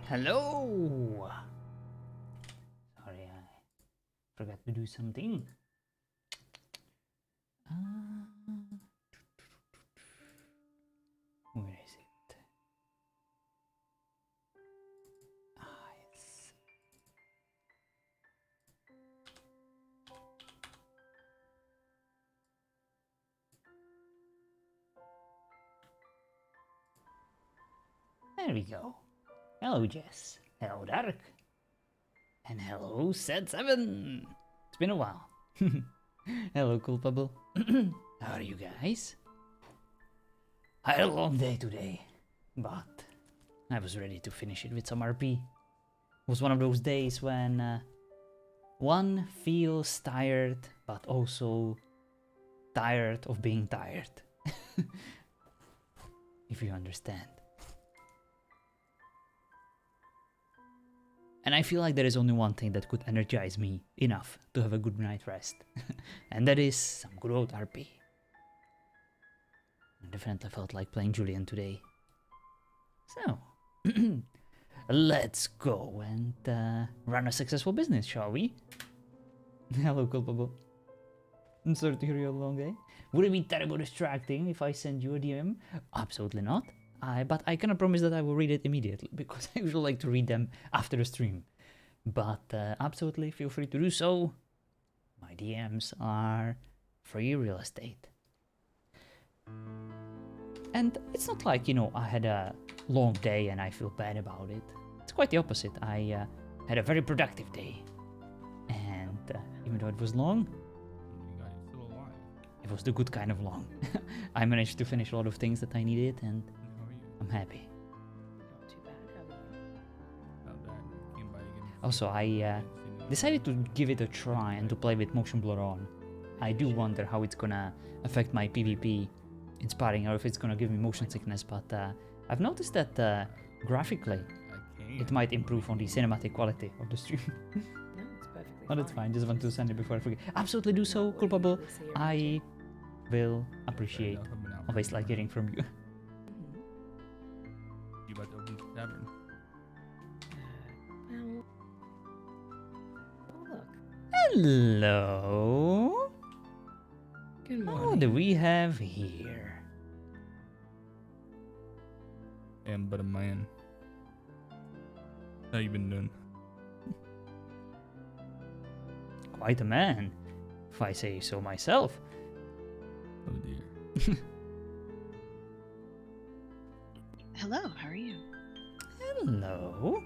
Hello! Sorry, I forgot to do something. Where is it? Yes. There we go. Hello, Jess. Hello, Dark. And hello, Set7. It's been a while. Hello, Culpable. How are you guys? I had a long day today, but I was ready to finish it with some RP. It was one of those days when one feels tired, but also tired of being tired. If you understand. And I feel like there is only one thing that could energize me enough to have a good night rest. And that is some good old RP. I definitely felt like playing Julien today. So, let's go and run a successful business, shall we? Hello, Culpable. I'm sorry to hear you long day. Would it be terrible distracting if I send you a DM? Absolutely not. But I cannot promise that I will read it immediately, because I usually like to read them after the stream. But absolutely feel free to do so. My DMs are free real estate. And it's not like, you know, I had a long day and I feel bad about it. It's quite the opposite. I had a very productive day. And even though it was long, it was the good kind of long. I managed to finish a lot of things that I needed, and I'm happy. Not too bad, how are you? Also, I decided to give it a try and to play with motion blur on. I do wonder how it's gonna affect my PvP inspiring, or if it's gonna give me motion sickness, but I've noticed that graphically it might improve on the cinematic quality of the stream. No, it's perfectly Oh, that's fine. Just want to send it before I forget. Absolutely do so, Culpable. I will appreciate always like hearing from you. Mm-hmm. You about to open the tavern? Well, oh look. Hello. Good morning. What do we have here? Am but a man. How you been doing? Quite a man, if I say so myself. Oh dear. Hello, how are you? Hello.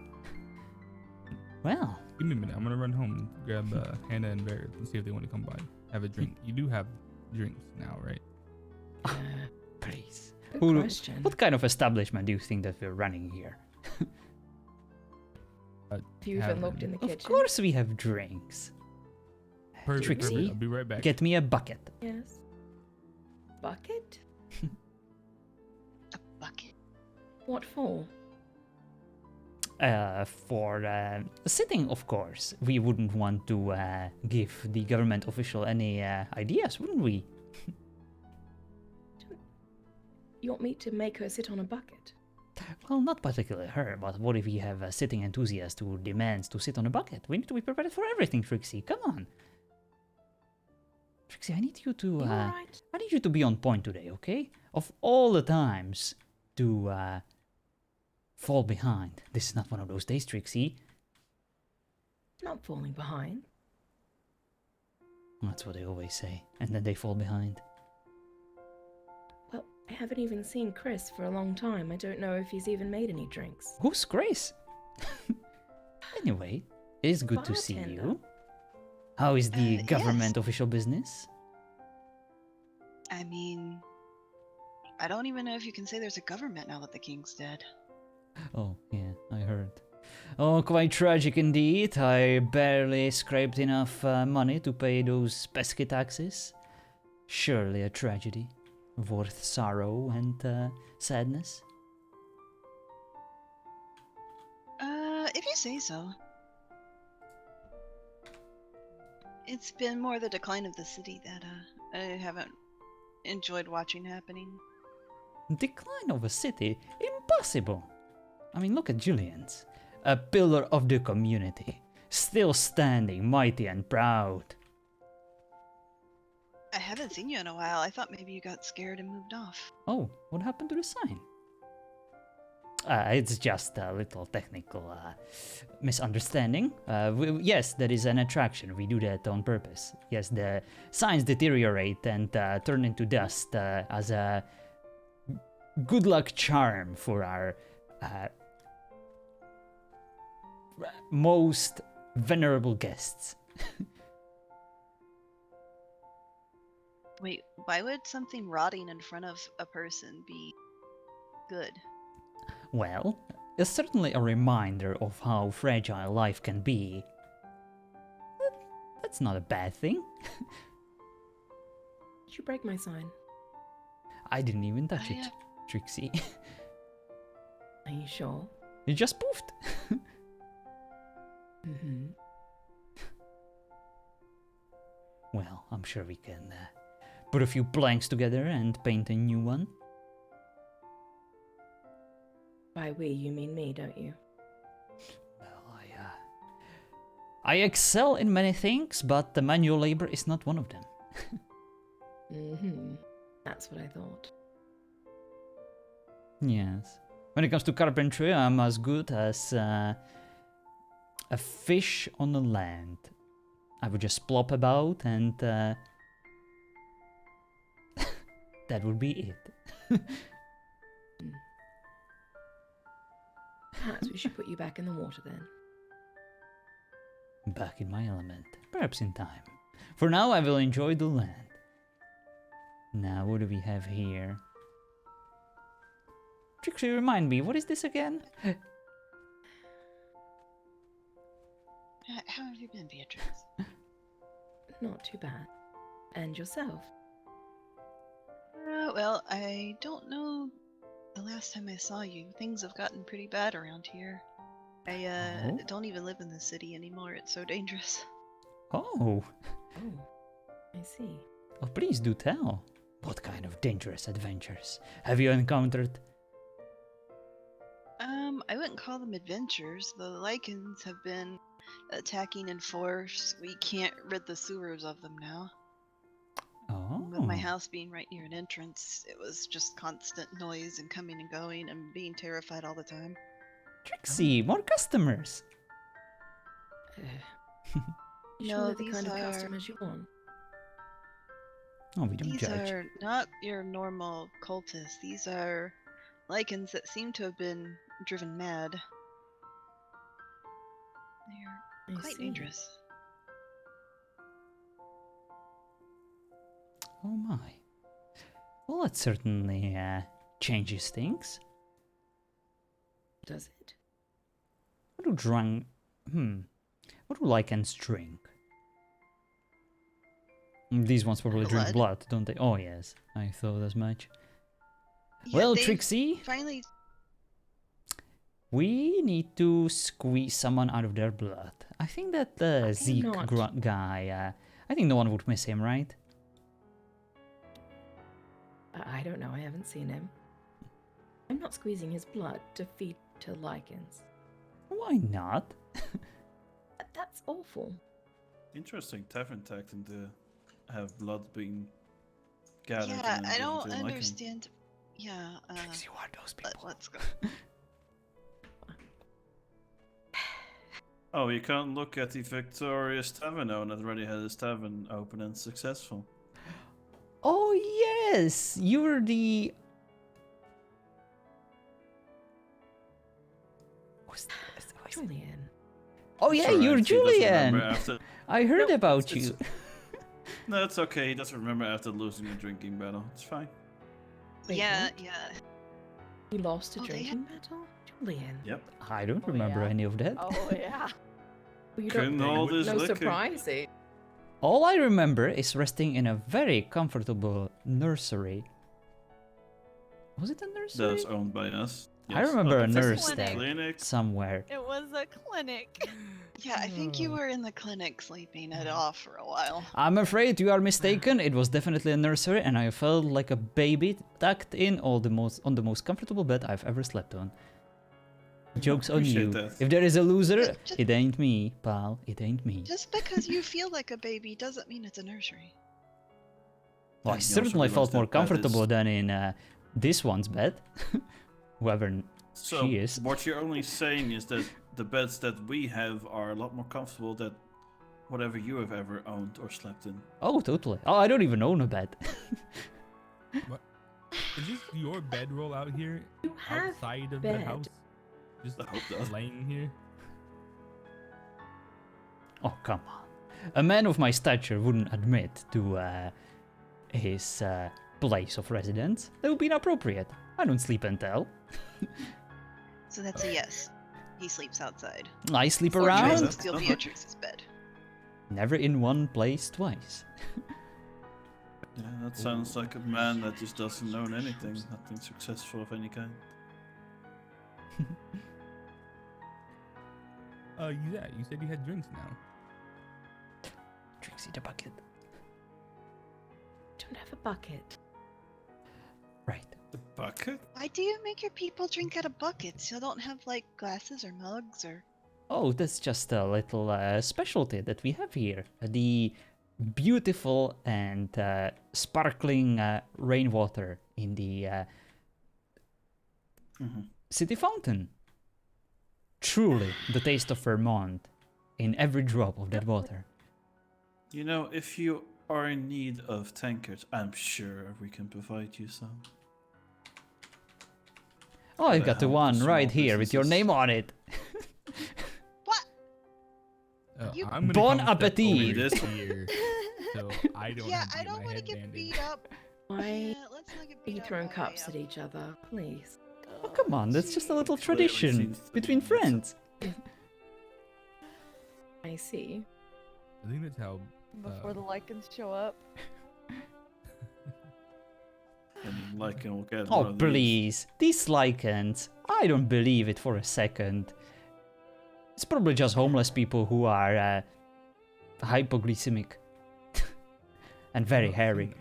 Well, Give me a minute. I'm gonna run home, grab Hannah and Barrett, and see if they want to come by. Have a drink. You do have drinks now, right? please. Good question. What kind of establishment do you think that we're running here? Have you even Tavern. looked in the kitchen? Of course we have drinks. Perfect, Trixie, perfect. I'll be right back. get me a bucket. Yes. Bucket? A bucket? What for? For sitting, of course. We wouldn't want to give the government official any ideas, wouldn't we? You want me to make her sit on a bucket? Well, not particularly her, but what if we have a sitting enthusiast who demands to sit on a bucket? We need to be prepared for everything, Trixie. Come on. Trixie, I need you to You alright? I need you to be on point today, okay? Of all the times to fall behind, this is not one of those days, Trixie. Not falling behind. That's what they always say, and then they fall behind. Well, I haven't even seen Chris for a long time. I don't know if he's even made any drinks. Who's Grace? Anyway, it is good to see Bartender. you. How is the Yes. government official business? I mean, I don't even know if you can say there's a government now that the king's dead. Oh, yeah, I heard. Oh, quite tragic indeed. I barely scraped enough money to pay those pesky taxes. Surely a tragedy, worth sorrow and sadness. If you say so. It's been more the decline of the city that I haven't enjoyed watching happening. Decline of a city? Impossible! I mean, look at Julien's. a pillar of the community, still standing mighty and proud. I haven't seen you in a while. I thought maybe you got scared and moved off. Oh, what happened to the sign? It's just a little technical misunderstanding. Yes, there is an attraction. We do that on purpose. Yes, the signs deteriorate and turn into dust as a good luck charm for our most venerable guests. Wait, why would something rotting in front of a person be good? Well, it's certainly a reminder of how fragile life can be. That's not a bad thing. Did you break my sign? I didn't even touch it, Trixie. Are you sure? You just poofed. Mm-hmm. Well, I'm sure we can put a few planks together and paint a new one. By we, you mean me, don't you? Well, I excel in many things, but the manual labor is not one of them. Mm-hmm. That's what I thought. Yes. When it comes to carpentry, I'm as good as a fish on the land. I would just plop about and that would be it. Perhaps we should put you back in the water then. Back in my element. Perhaps in time. For now, I will enjoy the land. Now, what do we have here? Trixie, remind me, what is this again? How have you been, Beatrice? Not too bad. And yourself? Well, I don't know. The last time I saw you, things have gotten pretty bad around here. I don't even live in the city anymore. It's so dangerous. Oh. Oh, I see. Oh, please do tell. What kind of dangerous adventures have you encountered? I wouldn't call them adventures. The lichens have been attacking in force. We can't rid the sewers of them now. Oh. With my house being right near an entrance, it was just constant noise and coming and going and being terrified all the time. Trixie, more customers. You No, sure they're the these kind of are- customers you want? Oh, we don't These judge. are not your normal cultists. These are lichens that seem to have been driven mad. They're I quite see. dangerous. Oh my. Well, that certainly changes things. Does it? What do lichens drink? These ones probably drink blood, don't they? Oh yes, I thought as much. Yeah, Well, they've Trixie, finally. we need to squeeze someone out of their blood. I think that the Zeke not. guy, I think no one would miss him, right? I don't know. I haven't seen him. I'm not squeezing his blood to feed to lichens. Why not? That's awful. Interesting tavern tactic to have blood being gathered. Yeah, and then I given don't to a lichen. understand. Yeah. Trixie, who are those people? Let's go. Oh, you can't look at the victorious tavern owner that already had his tavern open and successful. Oh yes, you're the. Who's Julien. Oh yeah, Sorry, you're he doesn't Julien. remember after- I heard No, about it's- you. No, it's okay. He doesn't remember after losing the drinking battle. It's fine. Wait, yeah, what? yeah. You lost a Oh, they drinking battle? Julien. Yep. I don't Oh, remember yeah. any of that. Oh yeah. Well, you Couldn't don't. hold his No liquor. surprising. All I remember is resting in a very comfortable nursery. Was it a nursery? That's owned by us. I remember a it's nurse clinic. there Clinic. somewhere. It was a clinic. Yeah, I think you were in the clinic sleeping it off for a while. I'm afraid you are mistaken. It was definitely a nursery, and I felt like a baby tucked in on the most comfortable bed I've ever slept on. Joke's on Appreciate you. that. If there is a loser, Just- it ain't me, pal. It ain't me. Just because you feel like a baby doesn't mean it's a nursery. Well, I And you also certainly realize felt that more bed comfortable is- than in this one's bed. Whoever So she is. what you're only saying is that the beds that we have are a lot more comfortable than whatever you have ever owned or slept in. Oh, totally. Oh, I don't even own a bed. Is this your bedroll out here? You have Outside of bed. the house? Just I hope not. laying here? Oh, come on. A man of my stature wouldn't admit to his place of residence. That would be inappropriate. I don't sleep and tell. So that's a yes. He sleeps outside. I sleep Or tries around. to steal Uh-huh. Beatrix's bed. Never in one place twice. Yeah, that sounds like a man that just doesn't own anything, nothing successful of any kind. Yeah, you said you had drinks now. Trixie the bucket. Don't have a bucket. Right. The bucket? Why do you make your people drink out of buckets? You don't have like glasses or mugs or. Oh, that's just a little specialty that we have here. The beautiful and sparkling rainwater in the city fountain. Truly, the taste of Vermont in every drop of that water. You know, if you are in need of tankards, I'm sure we can provide you some. Oh, I've To got the help one the right small here with your businesses. name on it. What? You- I'm gonna Bon come step appetit. over This- here, so I don't Yeah, have to I get don't my want to head get bandaged. beat up. Why Yeah, let's not get are beat you up throwing by, cups at each other? Please. Oh, come on, that's just a little Clearly tradition seems to between be- friends. I see. I think that's how. Before the lichens show up. And Lycan will get one Oh, of these. please. These lichens. I don't believe it for a second. It's probably just homeless people who are hypoglycemic. And very hairy.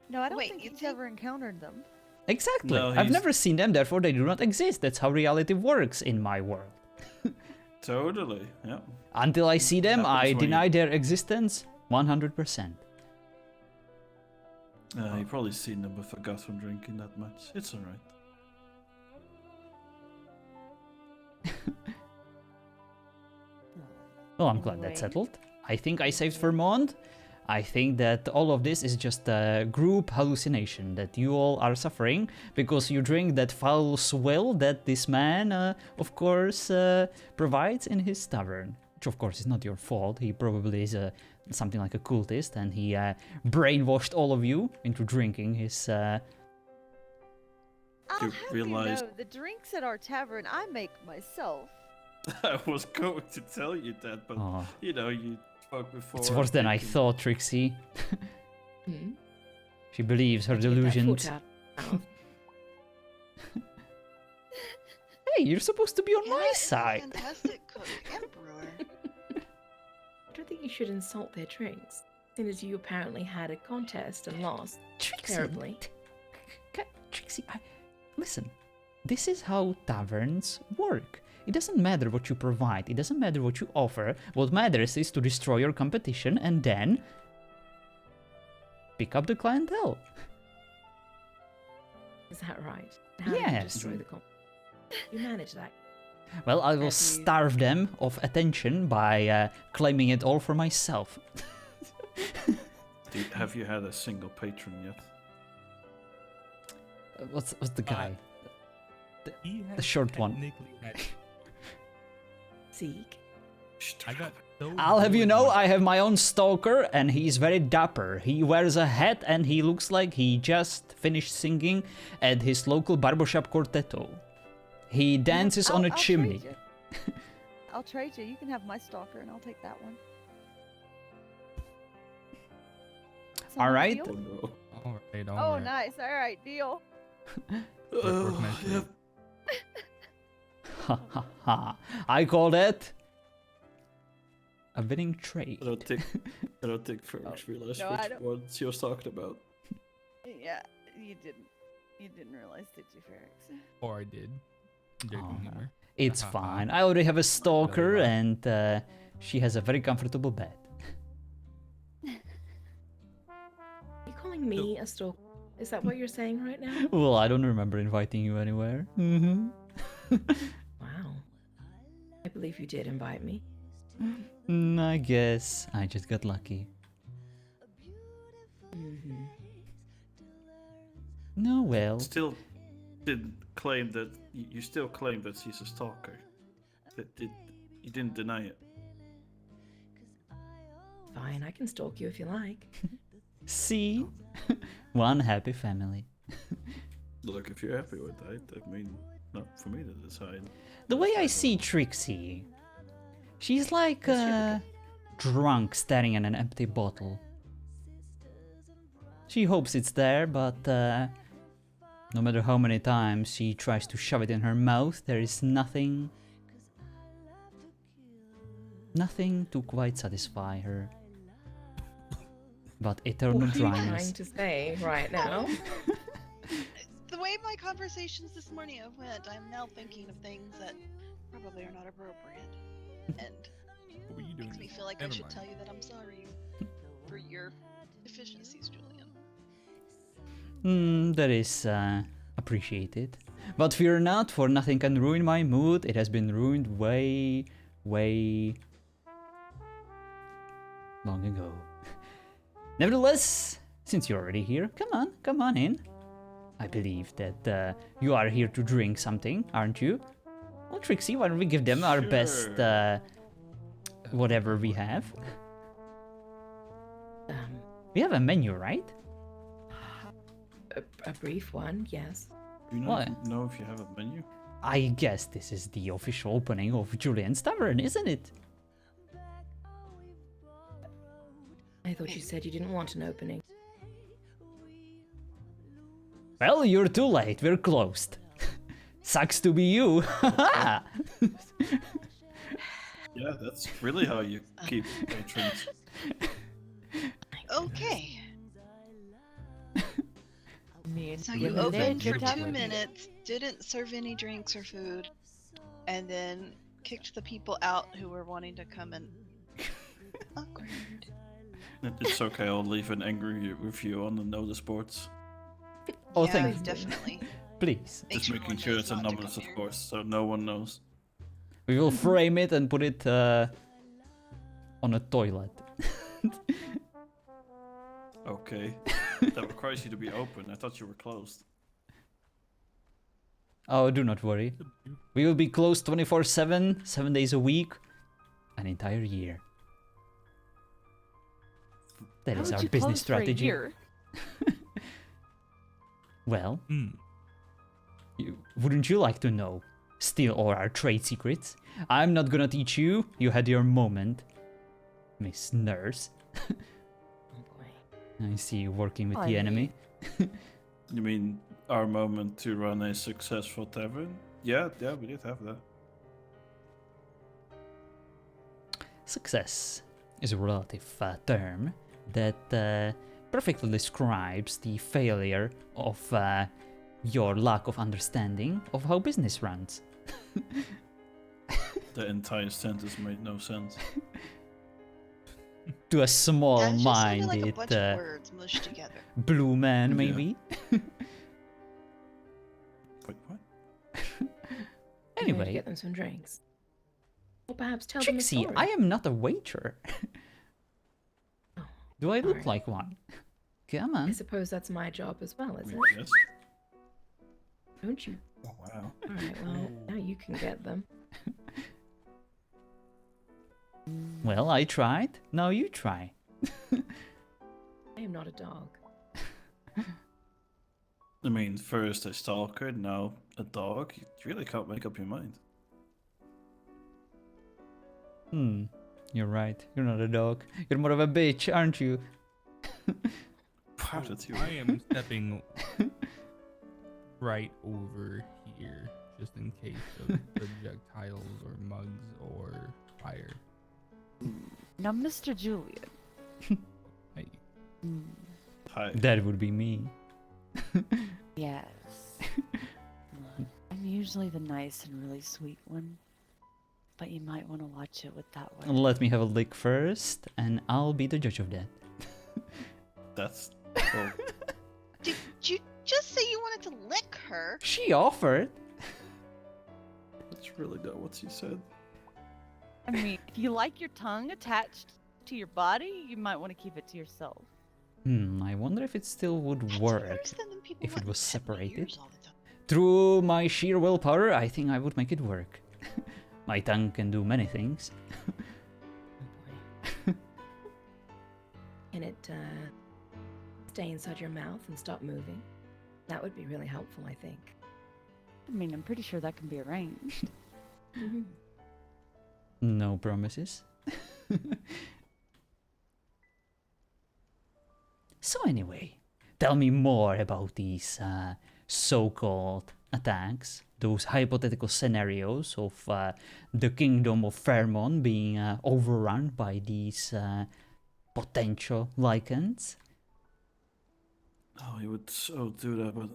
No, I don't Wait, think you he's think- ever encountered them. Exactly. No, I've he's- never seen them, therefore they do not exist. That's how reality works in my world. Totally, yeah. Until I see them, Happens I when you- deny their existence 100%. You've probably seen them but forgot from drinking that much. It's alright. Well, I'm glad that's settled. I think I saved Vermont. I think that all of this is just a group hallucination that you all are suffering because you drink that foul swill that this man, of course, provides in his tavern. Which, of course, is not your fault. He probably is something like a cultist and he brainwashed all of you into drinking his... I'll You have realize- you know, the drinks at our tavern I make myself. I was going to tell you that, but Oh, you know, you spoke before. it's worse than I thinking- thought, Trixie. Hmm? She believes her Get that delusions. foot out of my mouth. Hey, you're supposed to be on Hannah my is a side. fantastic cook and brewer. I don't think you should insult their drinks, seeing as you apparently had a contest and lost Trixie, terribly. Trixie, listen. This is how taverns work. It doesn't matter what you provide. It doesn't matter what you offer. What matters is to destroy your competition and then pick up the clientele. Is that right? How do you Yes. destroy the You manage that. Well, I will Have you- starve them of attention by claiming it all for myself. Have you had a single patron yet? What's the guy? He has The short one. technically had- Zeke. I got so I'll have you bored know, when- I have my own stalker, and he's very dapper. He wears a hat, and he looks like he just finished singing at his local barbershop quartetto. He dances on a I'll chimney. Trade you. I'll trade you. You can have my stalker, and I'll take that one. Sound like a Alright. deal? Oh, no. All right, all Oh, right. nice. All right, deal. Workmanship. Yep. Ha ha ha. I call that a winning trade. I don't think Fergus realized no, I which don't- one she was talking about. Yeah, you didn't. You didn't realize, did you, Ferrex? Or I did. Joking Oh, humor. It's Ha, ha, ha. fine. I already have a stalker, laugh. and she has a very comfortable bed. Are you calling me a stalker? Is that what you're saying right now? Well, I don't remember inviting you anywhere. Mm-hmm. Wow. I believe you did invite me. I guess I just got lucky. Mm-hmm. No, well. Still didn't claim that. You still claim that she's a stalker. You didn't deny it. Fine, I can stalk you if you like. See? One happy family. Look, if you're happy with that, I mean, not for me to decide. The way I see Trixie, she's like drunk staring at an empty bottle. She hopes it's there, but no matter how many times she tries to shove it in her mouth, there is nothing to quite satisfy her. But eternal What are you trying dryness. to say right now? The way my conversations this morning have went, I'm now thinking of things that probably are not appropriate. And What were you doing? makes me feel like I Never should mind. tell you that I'm sorry for your deficiencies, Julian. That is appreciated. But fear not, for nothing can ruin my mood. It has been ruined way long ago. Nevertheless, since you're already here, come on in. I believe that you are here to drink something, aren't you? Well, Trixie, why don't we give them our best, whatever we have? We have a menu, right? A brief one, yes. Do you What? know if you have a menu? I guess this is the official opening of Julien's Tavern, isn't it? I thought you said you didn't want an opening. Well, you're too late. We're closed. Sucks to be you. Yeah, that's really how you keep patrons. Okay, Me and so you you have opened your for time 2 with me. minutes, didn't serve any drinks or food, and then kicked the people out who were wanting to come in. Awkward. It's okay, I'll leave an angry review on the notice boards. Oh, Yeah, thank you. definitely. Please. Make Just sure making one sure knows it's not to anonymous, come of here. course, so no one knows. We will frame it and put it on a toilet. Okay. That requires you to be open. I thought you were closed. Oh, do not worry. We will be closed 24/7, 7 days a week, an entire year. That How is would our you business close for a strategy. year? Well, Mm. wouldn't you like to know? Steal all our trade secrets? I'm not gonna teach you. You had your moment, Miss Nurse. Oh boy. I see you working with I the enemy. You mean our moment to run a successful tavern? Yeah, we did have that. Success is a relative term that perfectly describes the failure of your lack of understanding of how business runs. The entire sentence made no sense. To a That just sounded like a small-minded bunch of words mushed together. blue man, Yeah. maybe. Wait, what? I'm going to Anyway, get them some drinks. Or perhaps tell them a Trixie, story. I am not a waiter. Oh, Do I look Alright. like one? Come I on. suppose that's my job as well, I is mean, it? yes. Don't you? Oh, wow. Alright, well, now you can get them. Well, I tried. Now you try. I am not a dog. I mean, first a stalker, now a dog. You really can't make up your mind. You're right. You're not a dog. You're more of a bitch, aren't you? Wow, that's you. I am stepping right over here, just in case of projectiles or mugs or fire. Now, Mr. Julian. Hey, Hi. That would be me. Yes. I'm usually the nice and really sweet one. But you might want to watch it with that one. Let me have a lick first, and I'll be the judge of that. That's. Well, Did you just say you wanted to lick her? She offered. that's really not what she said. I mean, if you like your tongue attached to your body, you might want to keep it to yourself. I wonder if it still would That's work worse than people if it wanting was to pet my separated. ears all the time. Through my sheer willpower, I think I would make it work. My tongue can do many things. Oh boy. Can it stay inside your mouth and stop moving? That would be really helpful, I think. I mean, I'm pretty sure that can be arranged. Mhm. No promises. So anyway, tell me more about these so-called attacks, those hypothetical scenarios of the kingdom of Fairmont being overrun by these potential lichens. Oh, he would so do that, but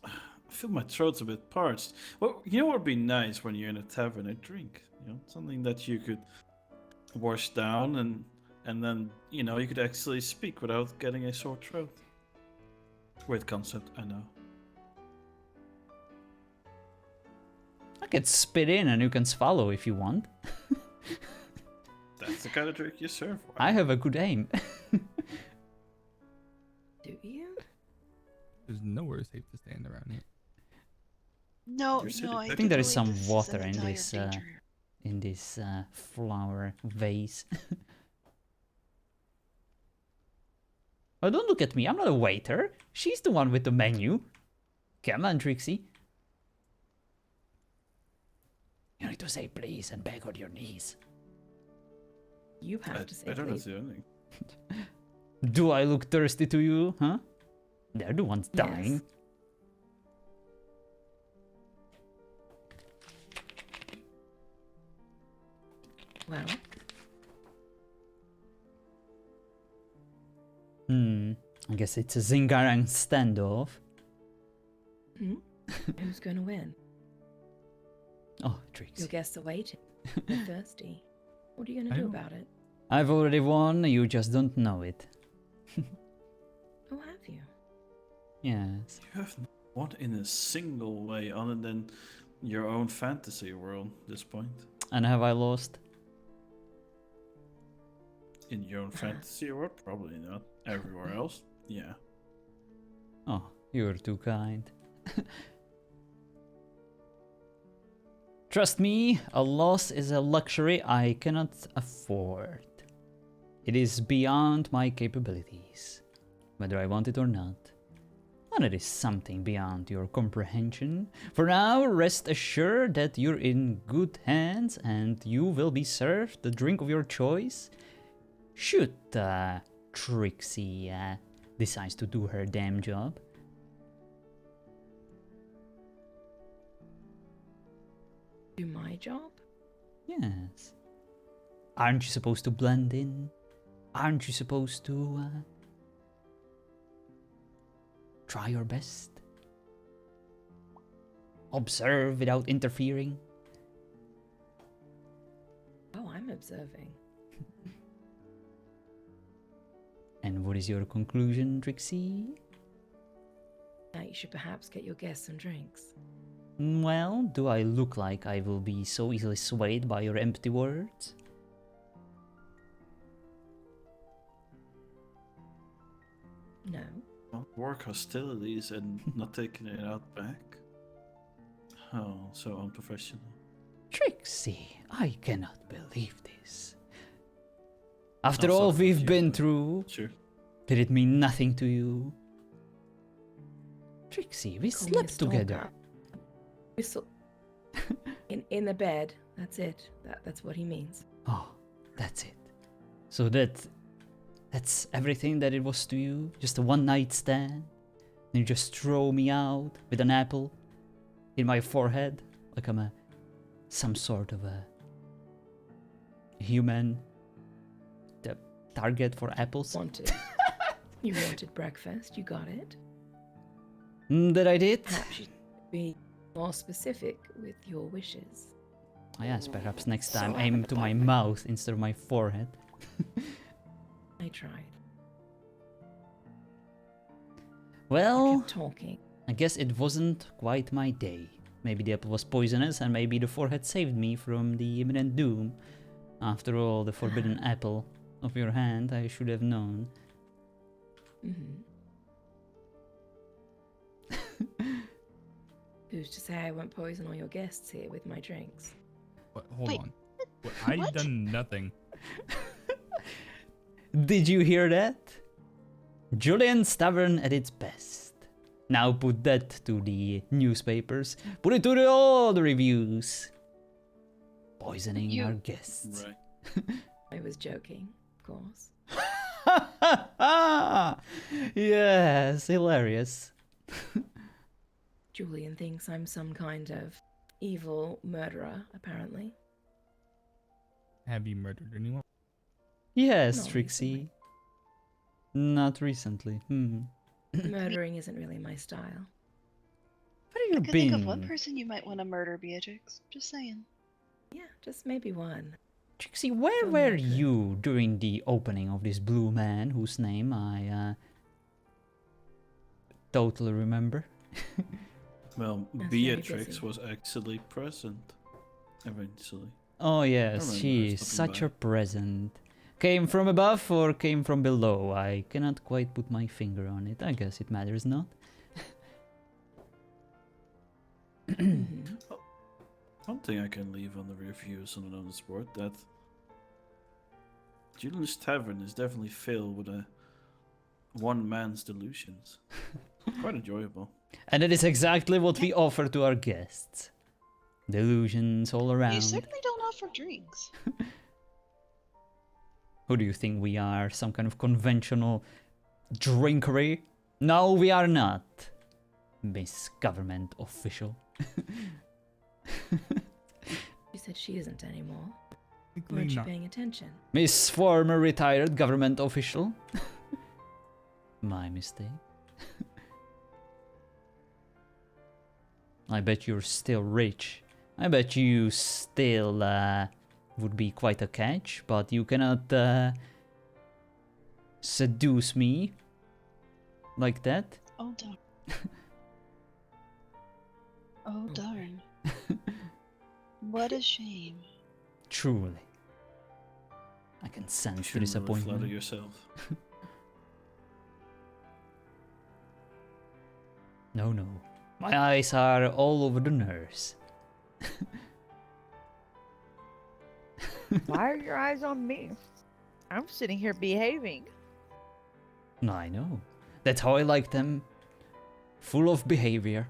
I feel my throat's a bit parched. Well, you know what would be nice when you're in a tavern, a drink. You know, something that you could wash down and then, you know, you could actually speak without getting a sore throat. Weird concept, I know. I could spit in and you can swallow if you want. That's the kind of drink you serve. I have a good aim. Do you? There's nowhere safe to stand around here. No, You're sitting no, I there. I think there is believe some this is water an in entire this danger. in this flower vase. Oh, don't look at me. I'm not a waiter. She's the one with the menu. Come on, Trixie. You need to say please and beg on your knees. You have to say I don't know please. the ending. Do I look thirsty to you, huh? They're the ones Yes. dying. Well, I guess it's a Zingarang standoff. who's going to win? Oh, Trixie. Your guests are waiting. They're thirsty. What are you going to I do know. about it? I've already won, you just don't know it. Oh, have you? Yes. You have won in a single way other than your own fantasy world at this point. And have I lost? In your own fantasy world? Probably not. Everywhere else? Yeah. Oh, you're too kind. Trust me, a loss is a luxury I cannot afford. It is beyond my capabilities, whether I want it or not. And it is something beyond your comprehension. For now, rest assured that you're in good hands and you will be served the drink of your choice. Should Trixie decides to do her damn job. Do my job? Yes. Aren't you supposed to blend in? Aren't you supposed to try your best? Observe without interfering? Oh, I'm observing. And what is your conclusion, Trixie? Now you should perhaps get your guests some drinks. Well, do I look like I will be so easily swayed by your empty words? No. Well, work hostilities and not taking it out back? Oh, so unprofessional. Trixie, I cannot believe this. After I'll all suffer with we've you, been but- through, Sure. did it mean nothing to you? Trixie, we Call me a slept together. stalker. We saw in the bed. That's it. That's what he means. Oh, that's it. So that's everything that it was to you? Just a one night stand? Then you just throw me out with an apple in my forehead like I'm some sort of a human the target for apples? Wanted. You wanted breakfast. You got it. That I did? Perhaps you should be More specific with your wishes. Oh yes, perhaps next So time I'm aim an to my apartment. mouth instead of my forehead. I tried. I Well, kept talking. I guess it wasn't quite my day. Maybe the apple was poisonous, and maybe the forehead saved me from the imminent doom. After all, the forbidden apple of your hand, I should have known. Mm-hmm. Who's to say I won't poison all your guests here with my drinks? But hold Wait, on. What? I've what? done nothing. Did you hear that? Julien's Tavern at its best. Now put that to the newspapers. Put it to all the reviews. Poisoning You- our guests. Right. I was joking, of course. Yes, hilarious. Julien thinks I'm some kind of evil murderer, apparently. Have you murdered anyone? Yes, Not Trixie. recently. Not recently. Murdering isn't really my style. Where I you could think of been? one person you might want to murder, Beatrix. Just saying. Yeah, just maybe one. Trixie, where Don't were make it. you during the opening of this blue man whose name I totally remember? Well, That's very Beatrix busy. was actually present. Eventually. Oh yes, remember she her is stopping such by. a present. Came from above or came from below? I cannot quite put my finger on it. I guess it matters not. Mhm. One thing I can leave on the reviews on another sport that Julien's Tavern is definitely filled with a one man's delusions. Quite enjoyable. And that is exactly what we offer to our guests. Delusions all You around. certainly don't offer drinks. Who do you think we are? Some kind of conventional drinkery? No, we are not. Miss Government Official. She said she isn't anymore. Technically Weren't you not. paying attention? Miss Former Retired Government Official. My mistake. I bet you're still rich. I bet you still would be quite a catch, but you cannot seduce me like that. Oh darn. Oh darn. What a shame. Truly. I can You sense the shouldn't really flatter disappointment. yourself. No, no. My eyes are all over the nurse. Why are your eyes on me? I'm sitting here behaving. I know. That's how I like them. Full of behavior.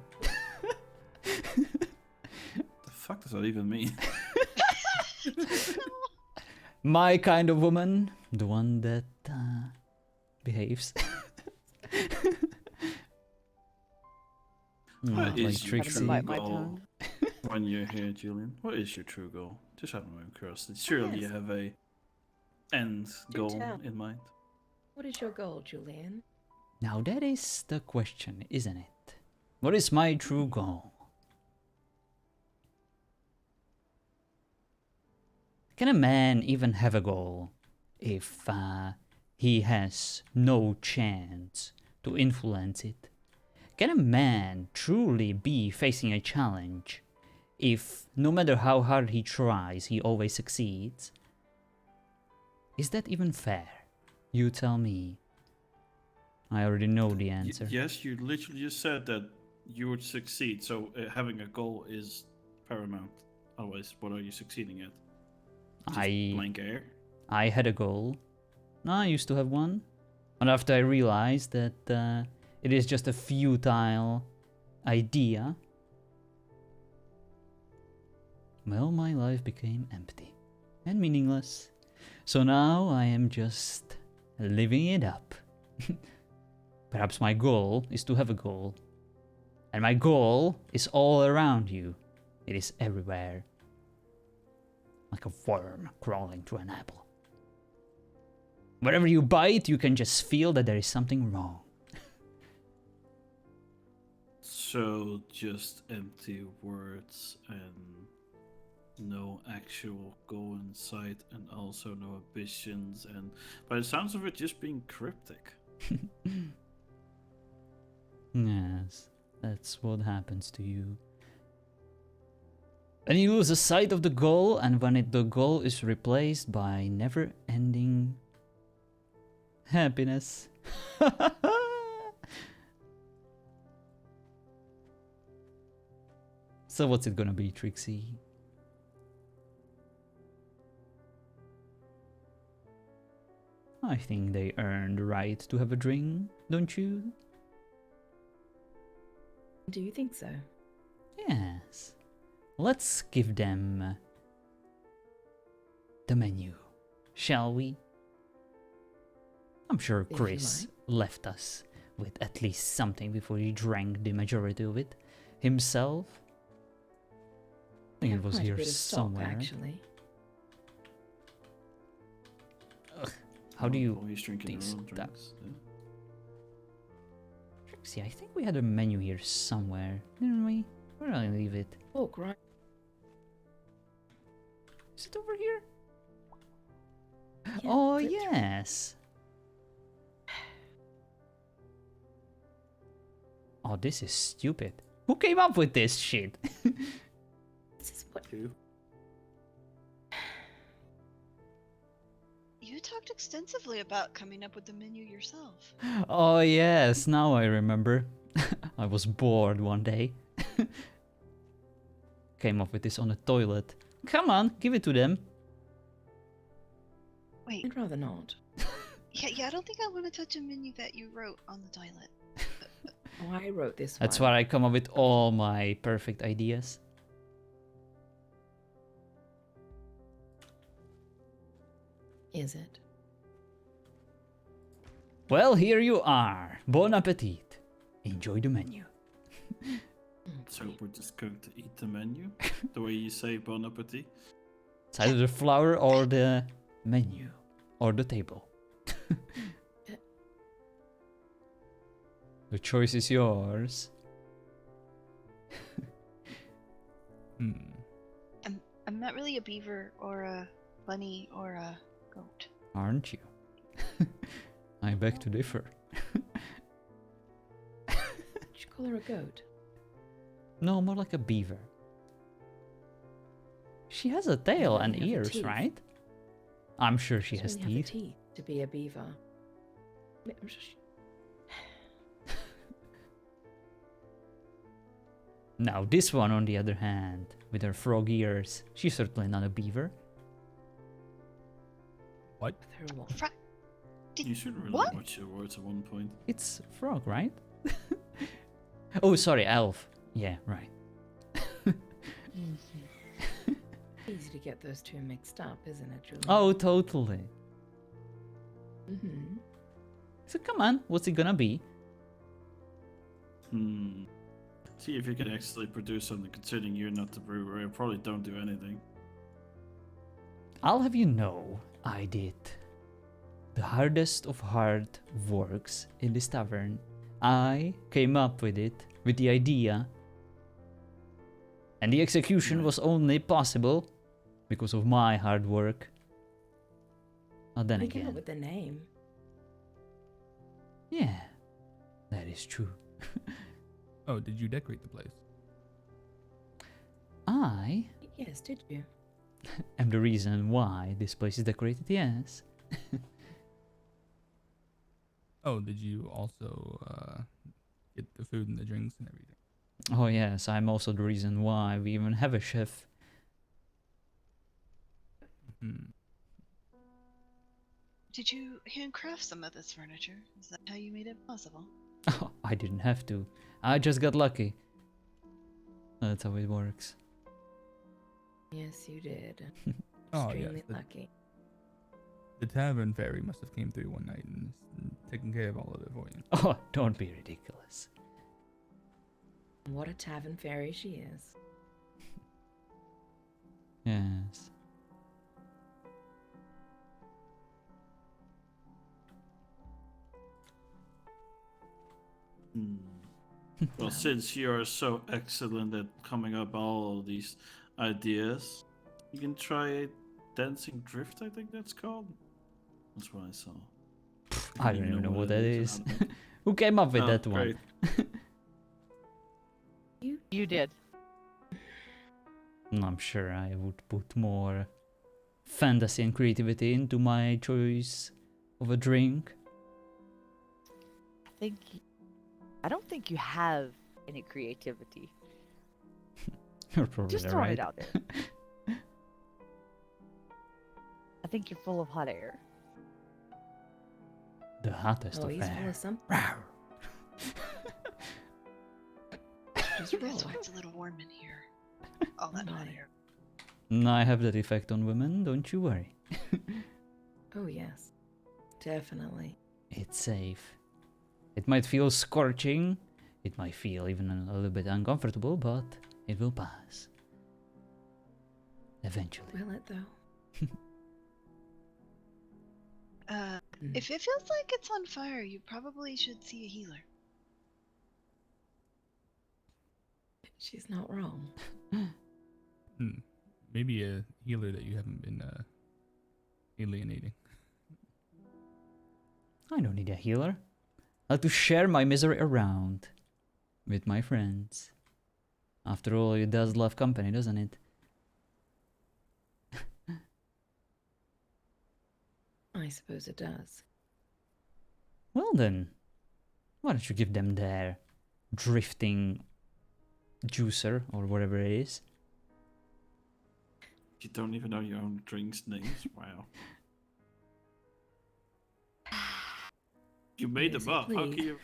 The fuck does that even mean? My kind of woman. The one that behaves. What Not like is your Had to Trixie. bite my goal tongue. when you're here, Julian? What is your true goal? Just out of my own curiosity. Surely you Yes. have a end Do goal tell. in mind. What is your goal, Julien? Now that is the question, isn't it? What is my true goal? Can a man even have a goal if he has no chance to influence it? Can a man truly be facing a challenge if no matter how hard he tries, he always succeeds? Is that even fair? You tell me. I already know the answer. Yes, you literally just said that you would succeed, so having a goal is paramount. Otherwise, what are you succeeding at? Just blank air? I had a goal. I used to have one. And after I realized that it is just a futile idea, well, my life became empty and meaningless. So now I am just living it up. Perhaps my goal is to have a goal. And my goal is all around you. It is everywhere. Like a worm crawling through an apple. Wherever you bite, you can just feel that there is something wrong. So just empty words and no actual goal in sight, and also no ambitions, and by the sounds of it, just being cryptic. Yes, that's what happens to you. And you lose a sight of the goal, and when the goal is replaced by never-ending happiness. So what's it gonna be, Trixie? I think they earned the right to have a drink, don't you? Do you think so? Yes. Let's give them the menu, shall we? I'm sure If you Chris like. left us with at least something before he drank the majority of it himself. I think it was Quite a here bit of stock, somewhere. actually. How do you... Always drinking their these- own that- drinks? Yeah. Trixie, I think we had a menu here somewhere, didn't we? Where did I leave it? Oh, right. Is it over here? Yeah, Oh, flip through. yes. Oh, this is stupid. Who came up with this shit? This is what You? You talked extensively about coming up with the menu yourself. Oh, yes, now I remember. I was bored one day. Came up with this on the toilet. Come on, give it to them. Wait, I'd rather not. yeah, I don't think I want to touch a menu that you wrote on the toilet. Oh, I wrote this That's one. where I come up with all my perfect ideas. Is it? Well, here you are. Bon appetit. Enjoy the menu. So we're just going to eat the menu? The way you say bon appetit? It's either the flower or the menu. Or the table. The choice is yours. Hmm. I'm not really a beaver or a bunny or a goat. Aren't you? I beg to differ. Would you call her a goat? No, more like a beaver. She has a tail Doesn't and have the ears, teeth. right? I'm sure she She has doesn't have teeth. the teeth to be a beaver. I'm sure she- Now, this one, on the other hand, with her frog ears, she's certainly not a beaver. What? with her what? You should really What? watch your words at one point. It's frog, right? Oh, sorry, elf. Yeah, right. Easy to get those two mixed up, isn't it, Julie? Oh, totally. Mm-hmm. So come on, what's it gonna be? See if you can actually produce something, considering you're not the brewer. You probably don't do anything. I'll have you know, I did the hardest of hard works in this tavern. I came up with it, with the idea. And the execution was only possible because of my hard work. Now then We came up again, with the name. yeah, that is true. Oh, did you decorate the place? I Yes, did you? am the reason why this place is decorated, yes. Oh, did you also get the food and the drinks and everything? Oh yes, I'm also the reason why we even have a chef. Hmm. Did you handcraft some of this furniture? Is that how you made it possible? Oh, I didn't have to. I just got lucky. That's how it works. Yes, you did. Oh, yes, Extremely lucky. The tavern fairy must have came through one night and taken care of all of it for you. Oh, don't be ridiculous. What a tavern fairy she is. Yes. Well, since you are so excellent at coming up all these ideas, you can try dancing drift. I think that's called. That's what I saw. I don't even know what that is. and how to make it. Who came up with Oh, that one? great. You did. I'm sure I would put more fantasy and creativity into my choice of a drink. I don't think you have any creativity. You're probably Just throwing right. it out there. I think you're full of hot air. The hottest Oh, of he's full air. of something. Rawr. Just roll. That's why it's a little warm in here. All that hot Right. air. I have that effect on women, don't you worry. Oh, yes. Definitely. It's safe. It might feel scorching, it might feel even a little bit uncomfortable, but it will pass. Eventually. Will it, though? If it feels like it's on fire, you probably should see a healer. She's not wrong. Maybe a healer that you haven't been alienating. I don't need a healer. I like to share my misery around with my friends. After all, it does love company, doesn't it? I suppose it does. Well then, why don't you give them their drifting juicer or whatever it is? You don't even know your own drinks' names? Wow. You made Yes, them up. How please. can you?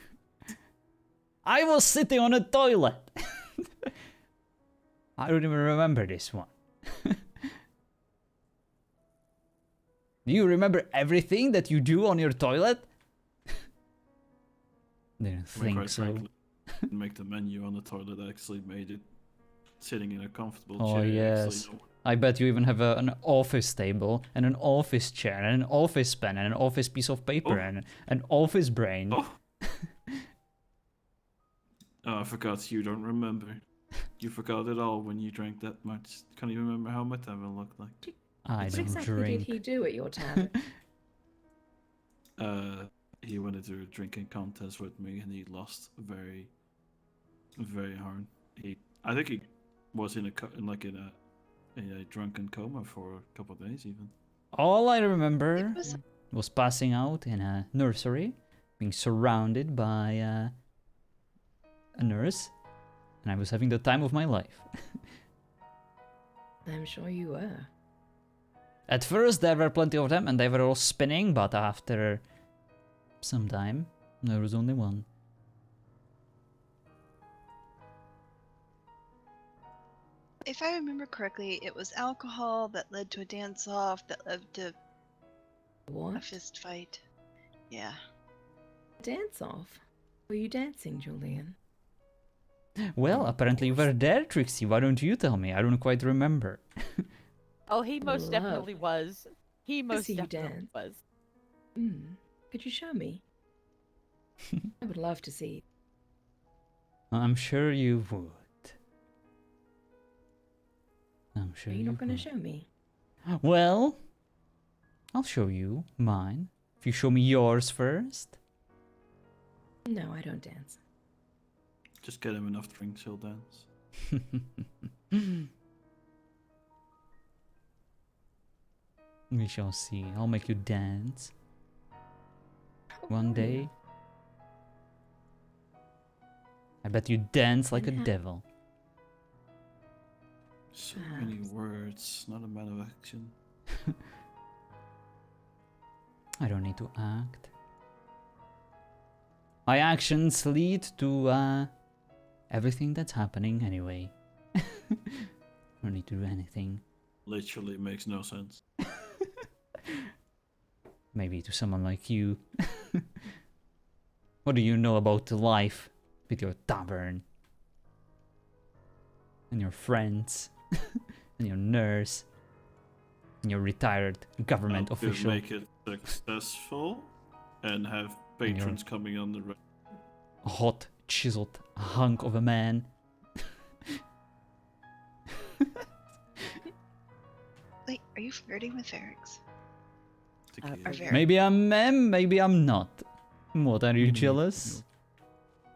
I was sitting on a toilet. I don't even remember this one. Do you remember everything that you do on your toilet? Didn't I mean, think quite so. frankly, didn't make the menu on the toilet actually made it sitting in a comfortable Oh, chair. yes. Actually, I bet you even have an office table and an office chair and an office pen and an office piece of paper Oh. and an office brain. Oh. Oh, I forgot you don't remember. You forgot it all when you drank that much. Can't even remember how my tavern looked like. I What don't exactly drink. did he do at your tavern? He went into a drinking contest with me and he lost very, very hard. I think he was in a drunken coma for a couple of days even. All I remember It was was passing out in a nursery, being surrounded by a nurse, and I was having the time of my life. I'm sure you were. At first there were plenty of them and they were all spinning, but after some time there was only one. if I remember correctly, it was alcohol that led to a dance off that led to a What? fist fight. Yeah. Dance off? Were you dancing, Julien? Well, apparently you were there, Trixie. Why don't you tell me? I don't quite remember. Oh, he most Love. definitely was. He most see you definitely dance. was. Could you show me? I would love to see. I'm sure you would. I'm sure Are you you not going to would. show me? Well, I'll show you mine. If you show me yours first. No, I don't dance. Just get him enough drinks, he'll dance. We shall see. I'll make you dance one day. I bet you dance like a And how- devil. So many Perhaps. words, not a man of action. I don't need to act. My actions lead to everything that's happening anyway. I don't need to do anything. Literally makes no sense. Maybe to someone like you. What do you know about life with your tavern? And your friends? And your nurse? And your retired government Hope you official? make it successful and have patrons coming on the road. A hot chiseled hunk of a man. Wait, are you flirting with Eric's? Tequila. Or Varric? Maybe maybe I'm not. What, are you Give me- jealous?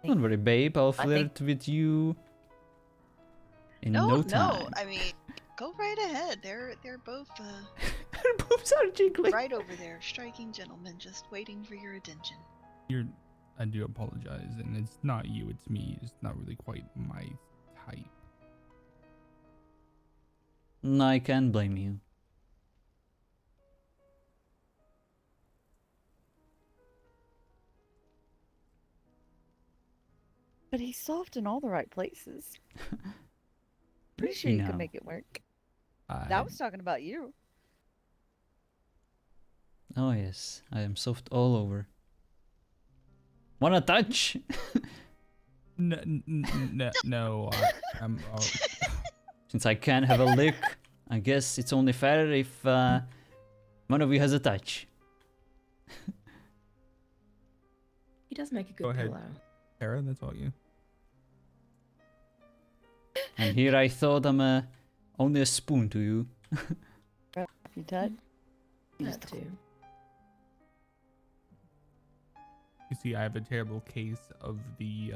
Don't worry, babe, I'll I think- flirt with you in No, no time. I mean, go right ahead. They're both Her boobs are jiggling. right over there, striking gentlemen, just waiting for your attention. I do apologize, and it's not you, it's me. It's not really quite my type. I can't blame you. But he's soft in all the right places. Pretty sure You you know. can make it work. I I was talking about you. Oh yes, I am soft all over. Wanna touch? No, I'm. Since I can't have a lick, I guess it's only fair if one of you has a touch. He does make a good Go ahead. pillow. Tara, that's all you. And here I thought I'm only a spoon to you. If you touch. you That just- too. You see, I have a terrible case of the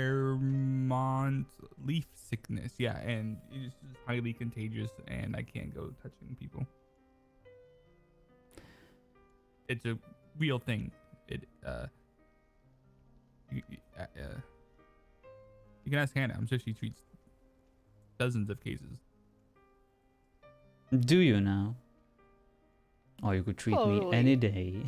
Fairmont leaf sickness. Yeah, and it's just highly contagious, and I can't go touching people. It's a real thing. You can ask Hannah. I'm sure she treats dozens of cases. Do you now? Or you could treat me Totally. any day.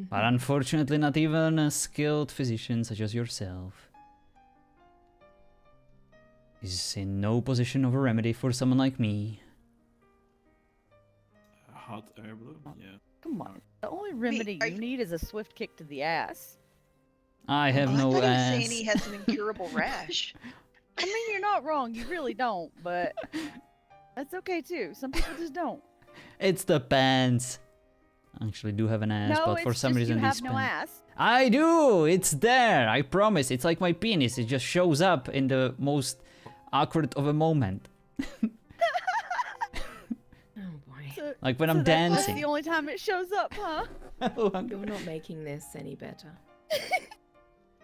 But unfortunately, not even a skilled physician such as yourself is in no position of a remedy for someone like me. Hot air balloon? Yeah. Come on. The only remedy are you you- need is a swift kick to the ass. I have Oh, no I thought he was ass. saying he has an incurable rash. I mean, you're not wrong. You really don't, but that's okay too. Some people just don't. It's the pants. I actually do have an ass, No, but for it's some just reason you have these no pants. ass. I do. It's there. I promise. It's like my penis. It just shows up in the most awkward of a moment, Oh boy. So, like when so I'm that's dancing. the only time it shows up, huh? You're not making this any better.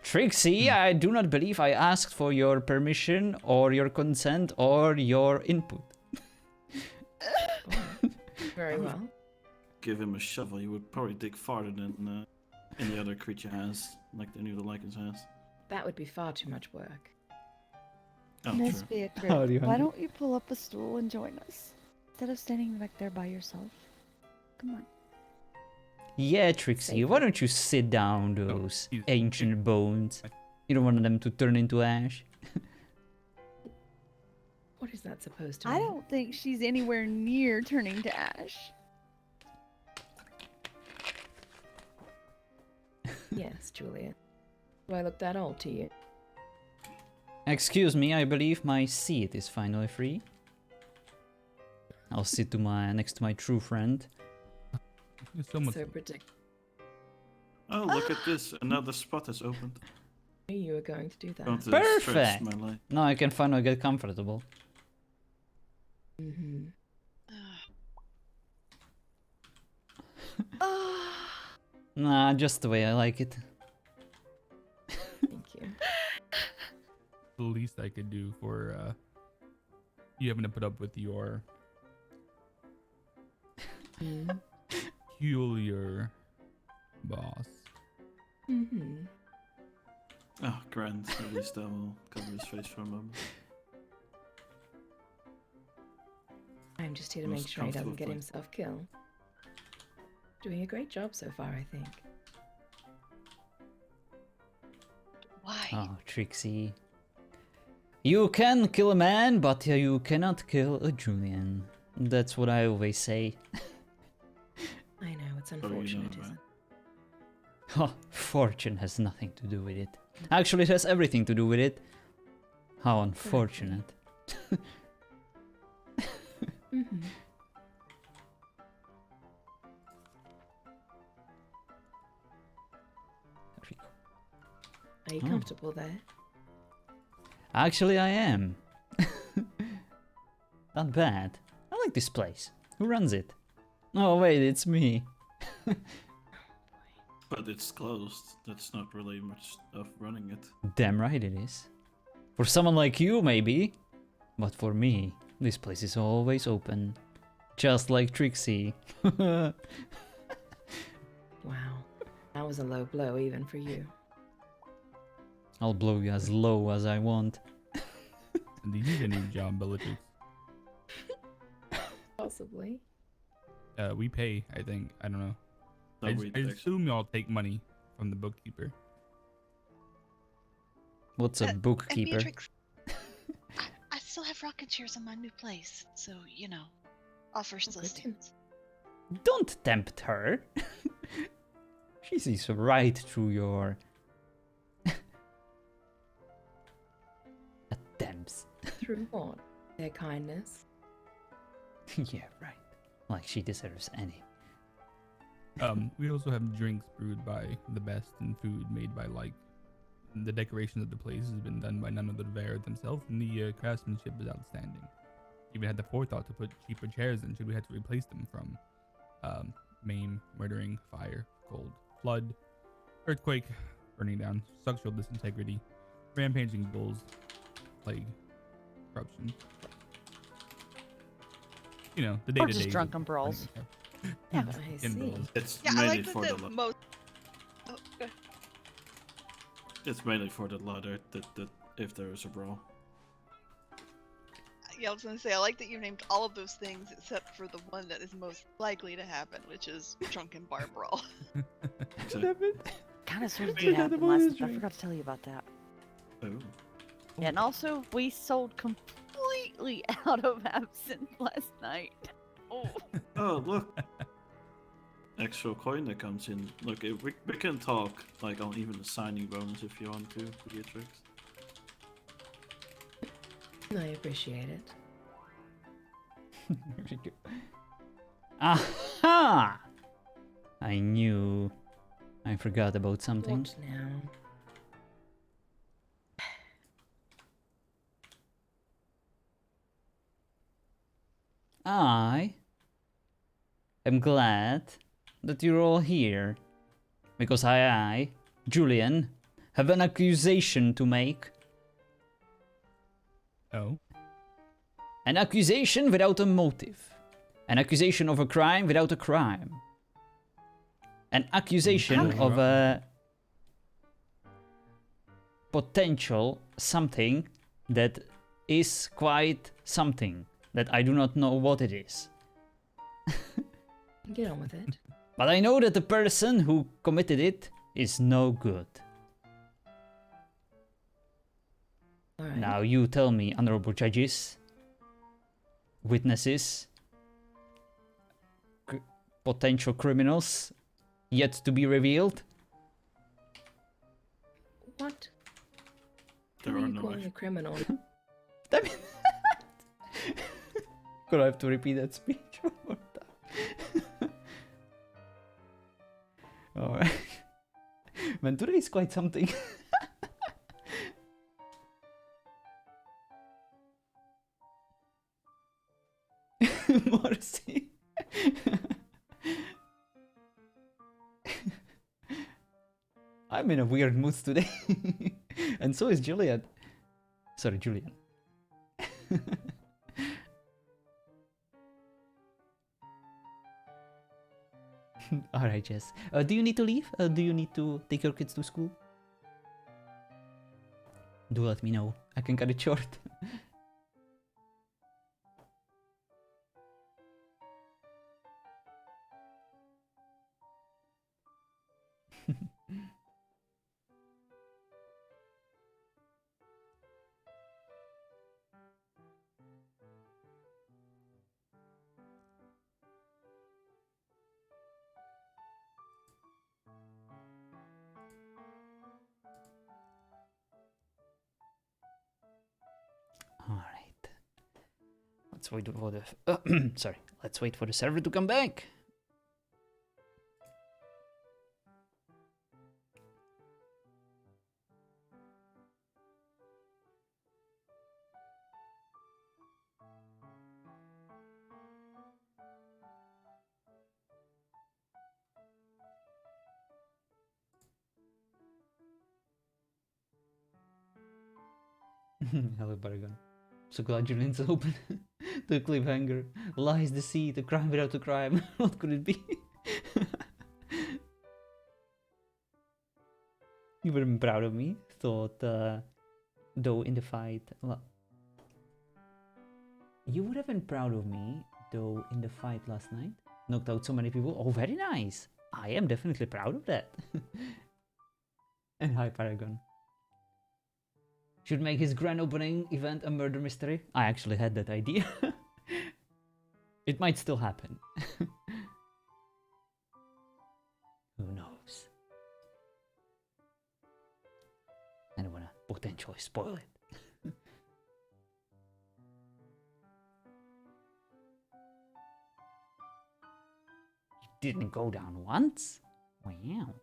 Trixie, I do not believe I asked for your permission or your consent or your input. Very well. Give him a shovel, he would probably dig farther than any other creature has, like the new Lycans has. That would be far too much work. Oh, Miss true. Beatrice, How do you why handle- don't you pull up a stool and join us? Instead of standing back there by yourself. Come on. Yeah, Trixie, why don't you sit down, those he's- ancient bones? You don't want them to turn into ash. What is that supposed to I mean? don't think she's anywhere near turning to ash. Yes, Julia. Do I look that old to you? Excuse me, I believe my seat is finally free. I'll sit to next to my true friend. There's so much. So predictable. Oh, look at this. Another spot has opened. I knew you were going to do that. Going to stretch Perfect. my leg. Now I can finally get comfortable. Mm-hmm. Nah, just the way I like it. Thank you. The least I could do for you having to put up with your Mm. peculiar boss. Mm-hmm. Oh, grand. At least that will cover his face for a moment. I'm just here to Most make sure he doesn't get comfortable himself killed. Doing a great job so far, I think. Why? Oh, Trixie. You can kill a man, but you cannot kill a Julien. That's what I always say. I know, it's you unfortunate, know, isn't right? it? Oh, fortune has nothing to do with it. Actually, it has everything to do with it. How unfortunate. Mm-hmm. Rico. Are you Oh. comfortable there? Actually, I am. Not bad. I like this place. Who runs it? Oh, wait, it's me. But it's closed. That's not really much of running it. Damn right it is. For someone like you, maybe. But for me, this place is always open. Just like Trixie. Wow. That was a low blow even for you. I'll blow you as low as I want. And do you need a new job, Bellatrix? Possibly. We pay, I think. I don't know. No, I we assume y'all take money from the bookkeeper. What's a And bookkeeper? Beatrix, I still have rocking chairs in my new place, so you know, offer still good to stands. Don't tempt her. She sees right through your attempts. Through what? Their kindness. Yeah, right. Like she deserves any. We also have drinks brewed by the best and food made by like. The decoration of the place has been done by none other than Vera themselves, and the craftsmanship is outstanding. Even had the forethought to put cheaper chairs in should we have to replace them from maim, murdering, fire, cold, flood, earthquake, burning down, structural disintegrity, rampaging bulls, plague, corruption. You know, the Or day-to-day. just drunken brawls. I see. It's Yeah, I mainly like that for the the most. Oh, go it's mainly for the ladder that if there is a brawl. Yeah, I was gonna say I like that you named all of those things except for the one that is most likely to happen, which is drunken bar brawl. Exactly. Kind of sort of Forgot did happen about last. this I drink. forgot to tell you about that. Oh. Yeah, and also we sold completely out of absinthe last night. Oh, Oh, look. Extra coin that comes in. Look, we can talk like on even the signing bonus if you want to, Beatrix. I appreciate it. Aha! I knew. I forgot about something. What now? I am glad that you're all here. Because I, Julien, have an accusation to make. Oh. An accusation without a motive. An accusation of a crime without a crime. An accusation How- of a potential something that is quite something that I do not know what it is. Get on with it. But I know that the person who committed it is no good. All right. Now you tell me, honorable judges, witnesses, potential criminals yet to be revealed. What? There Who are are you no calling a criminal? Damn it. Gonna have to repeat that speech one more time. Alright. Man, today is quite something. Mercy. I'm in a weird mood today. And so is Julian. Sorry, Julian. Alright, Jess. Do you need to leave? Do you need to take your kids to school? Do let me know. I can cut it short. Alright. Let's wait for the... sorry. Let's wait for the server to come back. Hello, Paragon. So glad Julian's open. The cliffhanger. Lies deceit, a crime without a crime. What could it be? You would have been proud of me. Thought, though in the fight... You would have been proud of me, though in the fight last night. Knocked out so many people. Oh, very nice. I am definitely proud of that. And hi, Paragon. Should make his grand opening event a murder mystery. I actually had that idea. It might still happen. Who knows? I don't wanna potentially spoil it. Didn't go down once? Wow.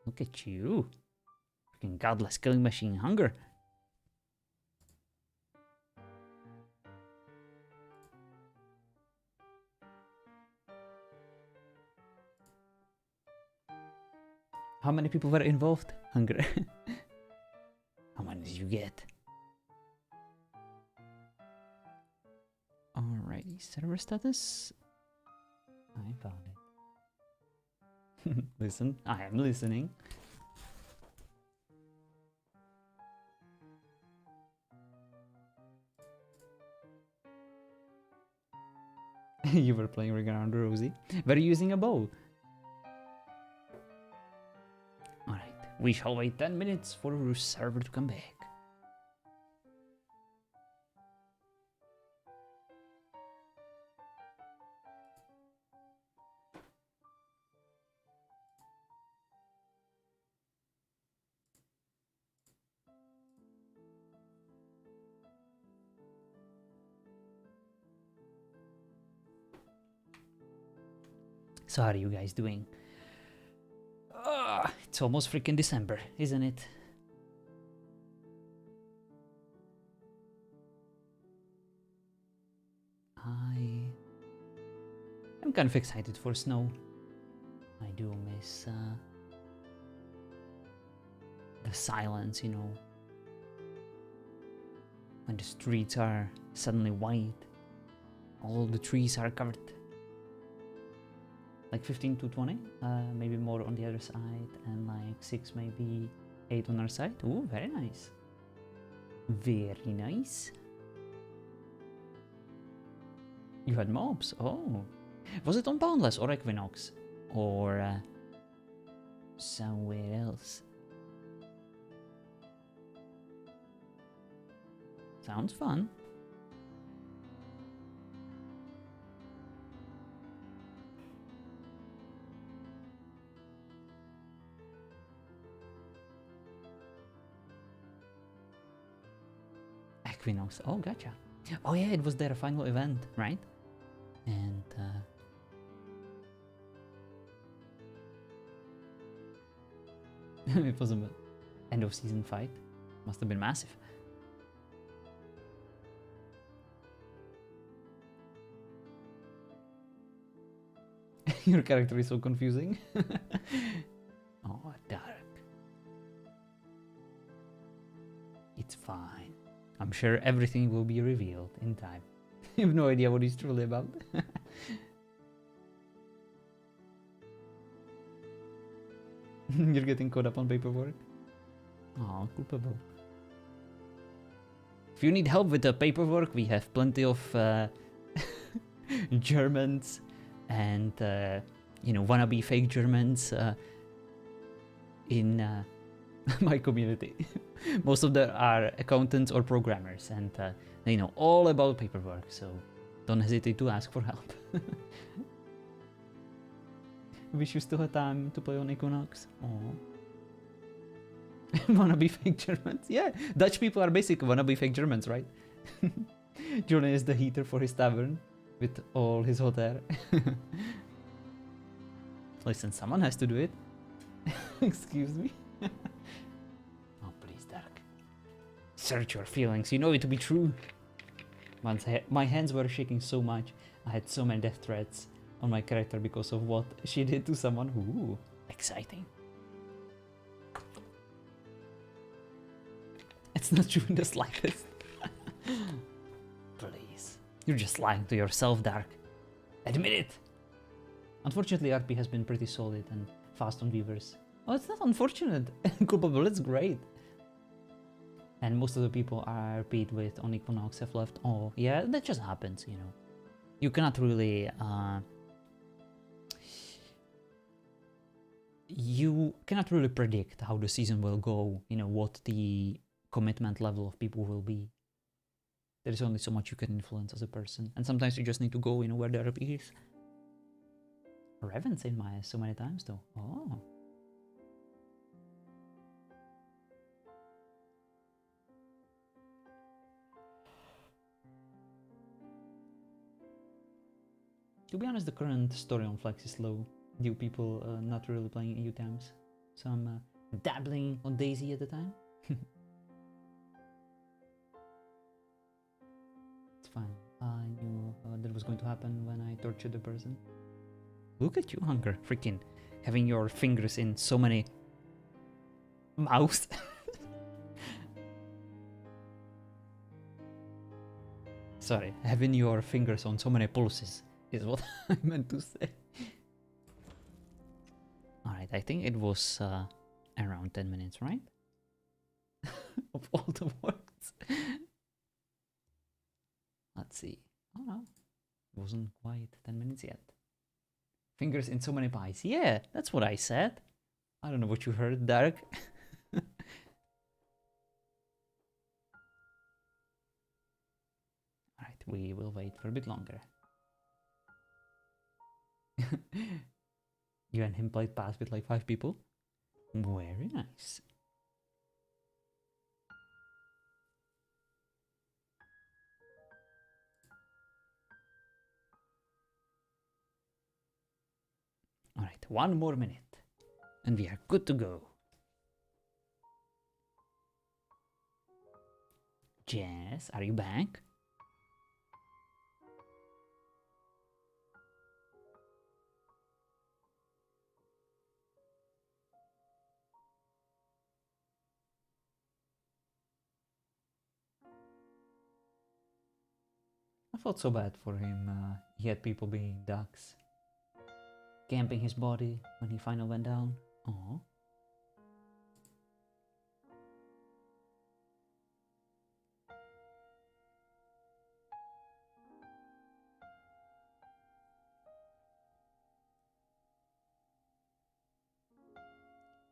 Look at you. Freaking godless killing machine hunger. How many people were involved? Hunger. How many did you get? Alrighty, server status. I found it. Listen, I am listening. You were playing Ring Around the Rosie. Were you using a bow? Alright, we shall wait 10 minutes for the server to come back. So how are you guys doing? It's almost freaking December, isn't it? I'm kind of excited for snow. I do miss the silence, you know. When the streets are suddenly white, all the trees are covered. Like 15 to 20, maybe more on the other side, and like 6, maybe 8 on our side. Ooh, very nice. Very nice. You had mobs? Oh. Was it on Boundless or Equinox? Or somewhere else? Sounds fun. Equinox. Oh, gotcha. Oh yeah, it was their final event, right? And it was an end of season fight. Must have been massive. Your character is so confusing. Oh, dark. It's fine. I'm sure everything will be revealed in time. I have no idea what he's truly about. You're getting caught up on paperwork? Oh, culpable. If you need help with the paperwork, we have plenty of Germans and, you know, wannabe fake Germans in my community. Most of them are accountants or programmers, and they know all about paperwork, so don't hesitate to ask for help. Wish you still had time to play on Equinox. Aww. Wannabe fake Germans? Yeah, Dutch people are basically wannabe fake Germans, right? Julien is the heater for his tavern with all his hot air. Listen, someone has to do it. Excuse me. Oh, please, Dark. Search your feelings. You know it to be true. Once my hands were shaking so much. I had so many death threats on my character because of what she did to someone. Ooh, exciting. It's not true in the slightest. Please. You're just lying to yourself, Dark. Admit it! Unfortunately, RP has been pretty solid and fast on viewers. Oh, it's not unfortunate. Culpable, it's great. And most of the people are RP'd with on Equinox have left. Oh, yeah, that just happens, you know. You cannot really... you cannot really predict how the season will go, you know, what the commitment level of people will be. There is only so much you can influence as a person, and sometimes you just need to go, you know, where the RP is. Revan's in my eyes so many times, though. Oh. To be honest, the current story on Flex is slow, due people not really playing EU times. So I'm dabbling on Daisy at the time. It's fine. I knew that was going to happen when I tortured the person. Look at you, Hunger. Freaking having your fingers in so many mouths. Sorry, having your fingers on so many pulses is what I meant to say. Alright, I think it was around 10 minutes, right? Of all the words. Let's see. Oh no, it wasn't quite 10 minutes yet. Fingers in so many pies. Yeah, that's what I said. I don't know what you heard, Dark. Alright, we will wait for a bit longer. You and him played pass with like 5 people? Very nice. Alright, 1 more minute. And we are good to go. Jess, are you back? I felt so bad for him. He had people being ducks. Camping his body when he finally went down. Oh.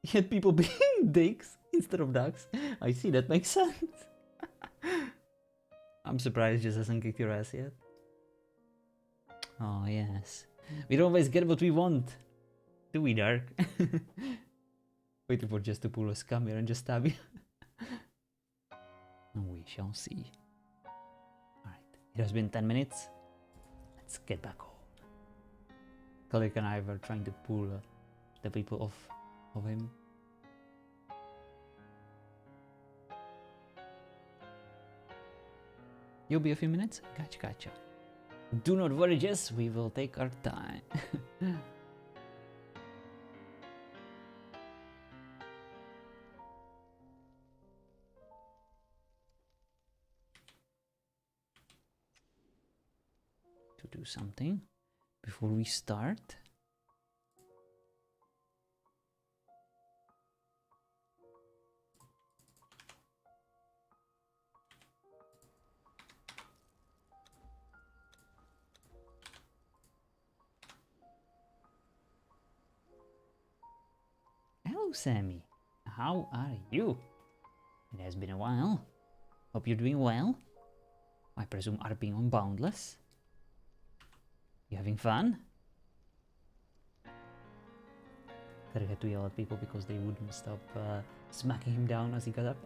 He had people being dicks instead of ducks. I see, that makes sense. I'm surprised just hasn't kicked your ass yet. Oh, yes. We don't always get what we want. Do we, Dark? Waiting for just to pull a scum here and just stab you. We shall see. Alright, it has been 10 minutes. Let's get back home. Kalik and I were trying to pull the people off of him. You'll be a few minutes? Gotcha, gotcha. Do not worry, Jess, we will take our time. To do something before we start. Hello, Sammy. How are you? It has been a while. Hope you're doing well. I presume RPing on Boundless. You having fun? That I had to yell at people because they wouldn't stop smacking him down as he got up.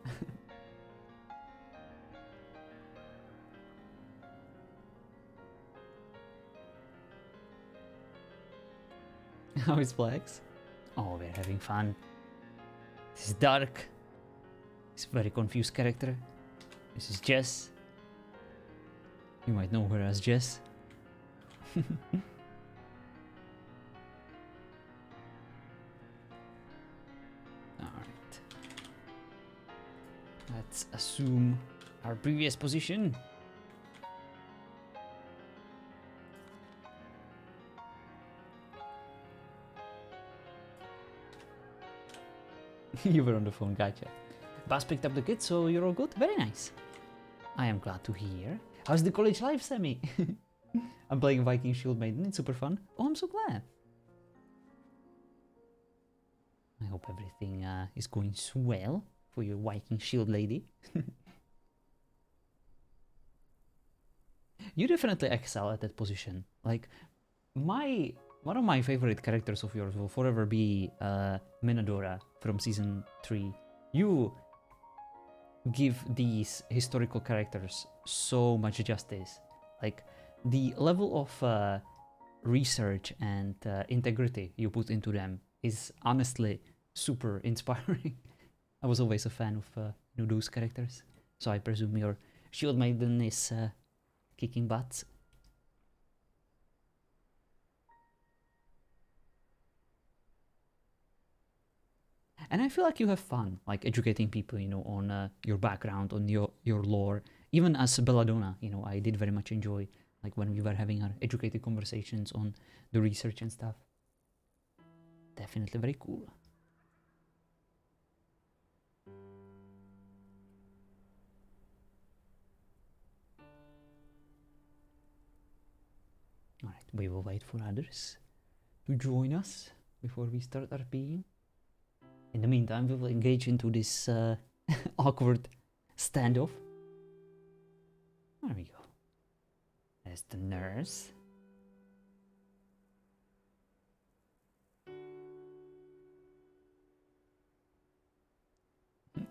How is Flex? Oh, we're having fun. This is Dark. He's a very confused character. This is Jess. You might know her as Jess. Alright. Let's assume our previous position. You were on the phone, gotcha. Boss picked up the kids, so you're all good? Very nice. I am glad to hear. How's the college life, Sammy? I'm playing Viking Shield Maiden, it's super fun. Oh, I'm so glad. I hope everything is going well for your Viking Shield lady. You definitely excel at that position. Like, one of my favorite characters of yours will forever be Minadora from Season 3. You give these historical characters so much justice. Like, the level of research and integrity you put into them is honestly super inspiring. I was always a fan of those characters, so I presume your Shield Maiden is kicking butts. And I feel like you have fun, like educating people, you know, on your background, on your lore. Even as Belladonna, you know, I did very much enjoy, like, when we were having our educated conversations on the research and stuff. Definitely very cool. Alright, we will wait for others to join us before we start RPing. In the meantime, we will engage into this awkward standoff. There we go. There's the nurse.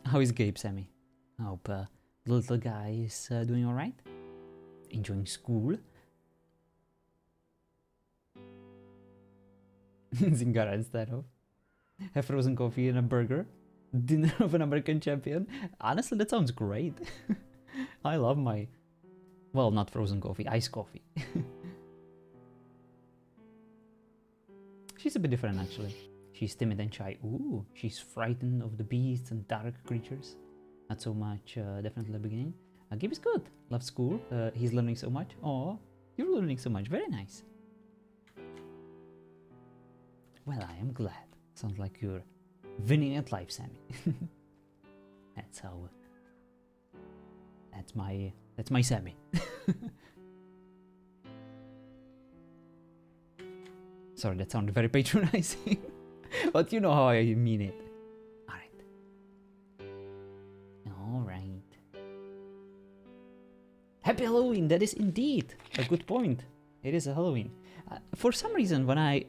How is Gabe, Sammy? I hope the little guy is doing alright. Enjoying school. Zingara instead of. Have frozen coffee and a burger. Dinner of an American champion. Honestly, that sounds great. I love my... Well, not frozen coffee, iced coffee. She's a bit different, actually. She's timid and shy. Ooh, she's frightened of the beasts and dark creatures. Not so much, definitely at the beginning. Gabe is good. Loves school. He's learning so much. Oh, you're learning so much. Very nice. Well, I am glad. Sounds like you're winning at life, Sammy. That's how... That's my Sammy. Sorry, that sounded very patronizing. But you know how I mean it. Alright. Happy Halloween! That is indeed a good point. It is a Halloween. For some reason, when I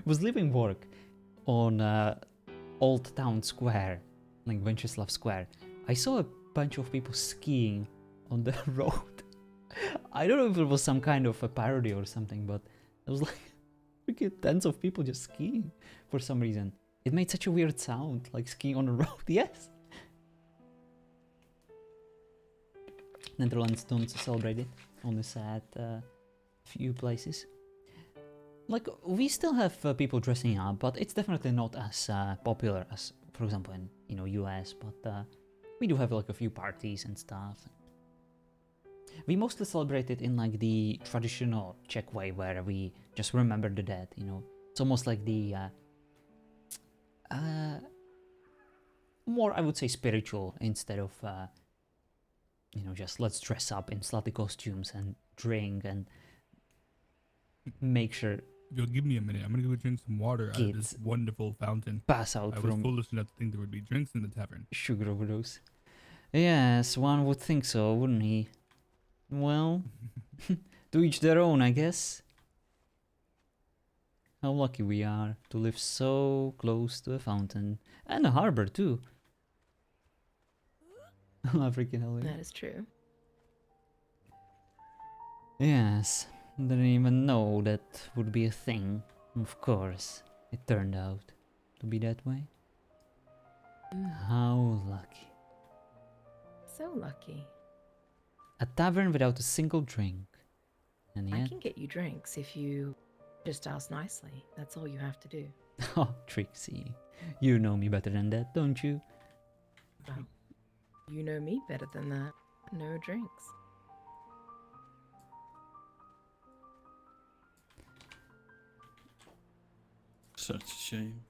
was leaving work on Old Town Square, like Wenceslav Square, I saw a bunch of people skiing on the road. I don't know if it was some kind of a parody or something, but it was like freaking tens of people just skiing for some reason. It made such a weird sound, like skiing on the road. Yes. Netherlands don't celebrate it, only at few places. Like, we still have people dressing up, but it's definitely not as popular as, for example, in, you know, US, but we do have like a few parties and stuff. We mostly celebrate it in like the traditional Czech way, where we just remember the dead, you know. It's almost like the more, I would say, spiritual instead of you know, just let's dress up in slutty costumes and drink and make sure. If you'll give me a minute, I'm gonna go drink some water out of this wonderful fountain. Pass out I was from foolish enough to think there would be drinks in the tavern. sugar overdose. Yes, one would think so, wouldn't he? Well, to each their own, I guess. How lucky we are to live so close to a fountain. And a harbor, too. Freaking hell. That is true. Yes, didn't even know that would be a thing. Of course, it turned out to be that way. How lucky. So lucky. A tavern without a single drink. And I yet... can get you drinks if you just ask nicely. That's all you have to do. Oh, Trixie. You know me better than that, don't you? Well, You know me better than that. No drinks. Such a shame.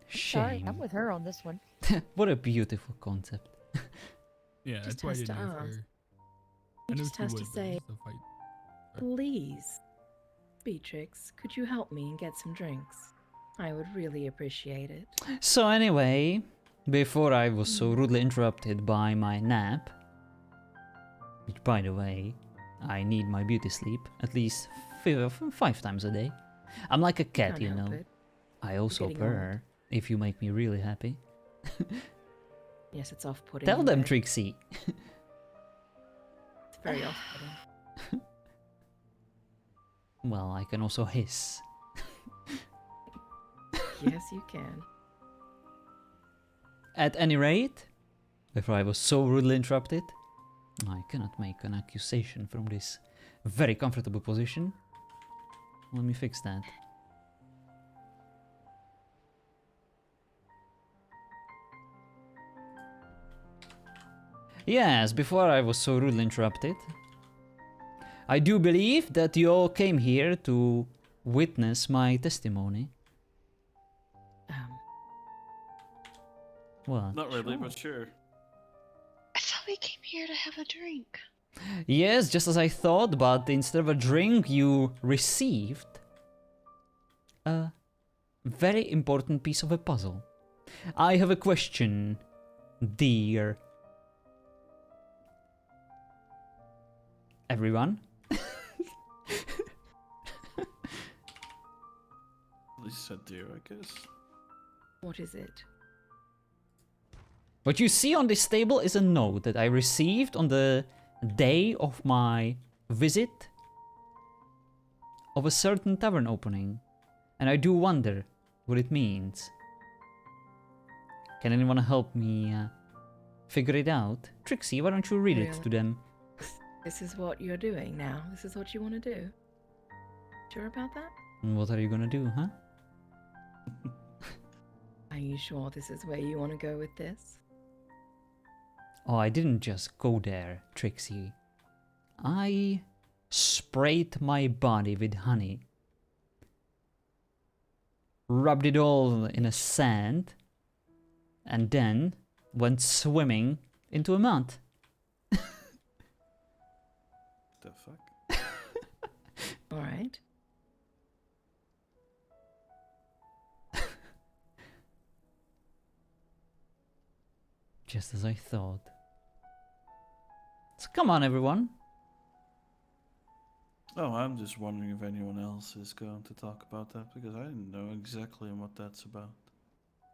Sorry, I'm Shame. with her on this one. What a beautiful concept. Yeah, Just that's why I has to didn't ask ask. her. He I knew just she has would, to but say, just a fight. please, Beatrix, could you help me and get some drinks? I would really appreciate it. So anyway, before I was so rudely interrupted by my nap, which by the way, I need my beauty sleep at least 5 times a day. I'm like a cat, Can't you help know. it. I also getting old. purr if you make me really happy. Yes, it's off-putting. Tell in them, bed. Trixie. It's very off-putting. Well, I can also hiss. Yes, you can. At any rate, before I was so rudely interrupted, I cannot make an accusation from this very comfortable position. Let me fix that. Yes, before I was so rudely interrupted, I do believe that you all came here to witness my testimony. What? Not really, Sure. but sure. I thought we came here to have a drink. Yes, just as I thought, but instead of a drink, you received a very important piece of a puzzle. I have a question, dear everyone. At least said dear, I guess. What is it? What you see on this table is a note that I received on the day of my visit of a certain tavern opening. And I do wonder what it means. Can anyone help me figure it out? Trixie, why don't you read it Really? to them? This is what you're doing now? This is what you want to do? Sure about that? And what are you gonna do, huh? Are you sure this is where you want to go with this? Oh, I didn't just go there, Trixie. I sprayed my body with honey. Rubbed it all in a sand. And then went swimming into a mud. The fuck? All right. Just as I thought. So come on, everyone. Oh, I'm just wondering if anyone else is going to talk about that, because I didn't know exactly what that's about.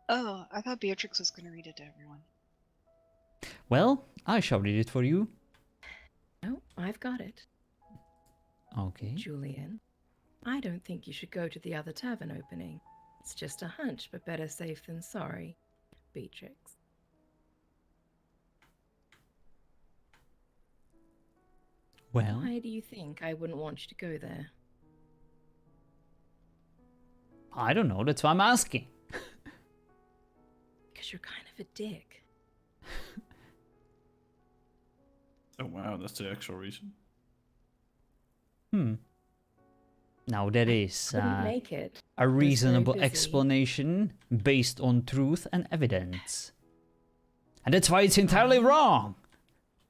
Oh, I thought Beatrix was going to read it to everyone. Well, I shall read it for you. No, I've got it. Okay. Julien, I don't think you should go to the other tavern opening. It's just a hunch, but better safe than sorry. Beatrix. Well, Why do you think I wouldn't want you to go there? I don't know, that's why I'm asking. Because you're kind of a dick. Oh wow, that's the actual reason. Now that is Couldn't make it. a very reasonable busy. explanation based on truth and evidence. And that's why it's entirely wrong.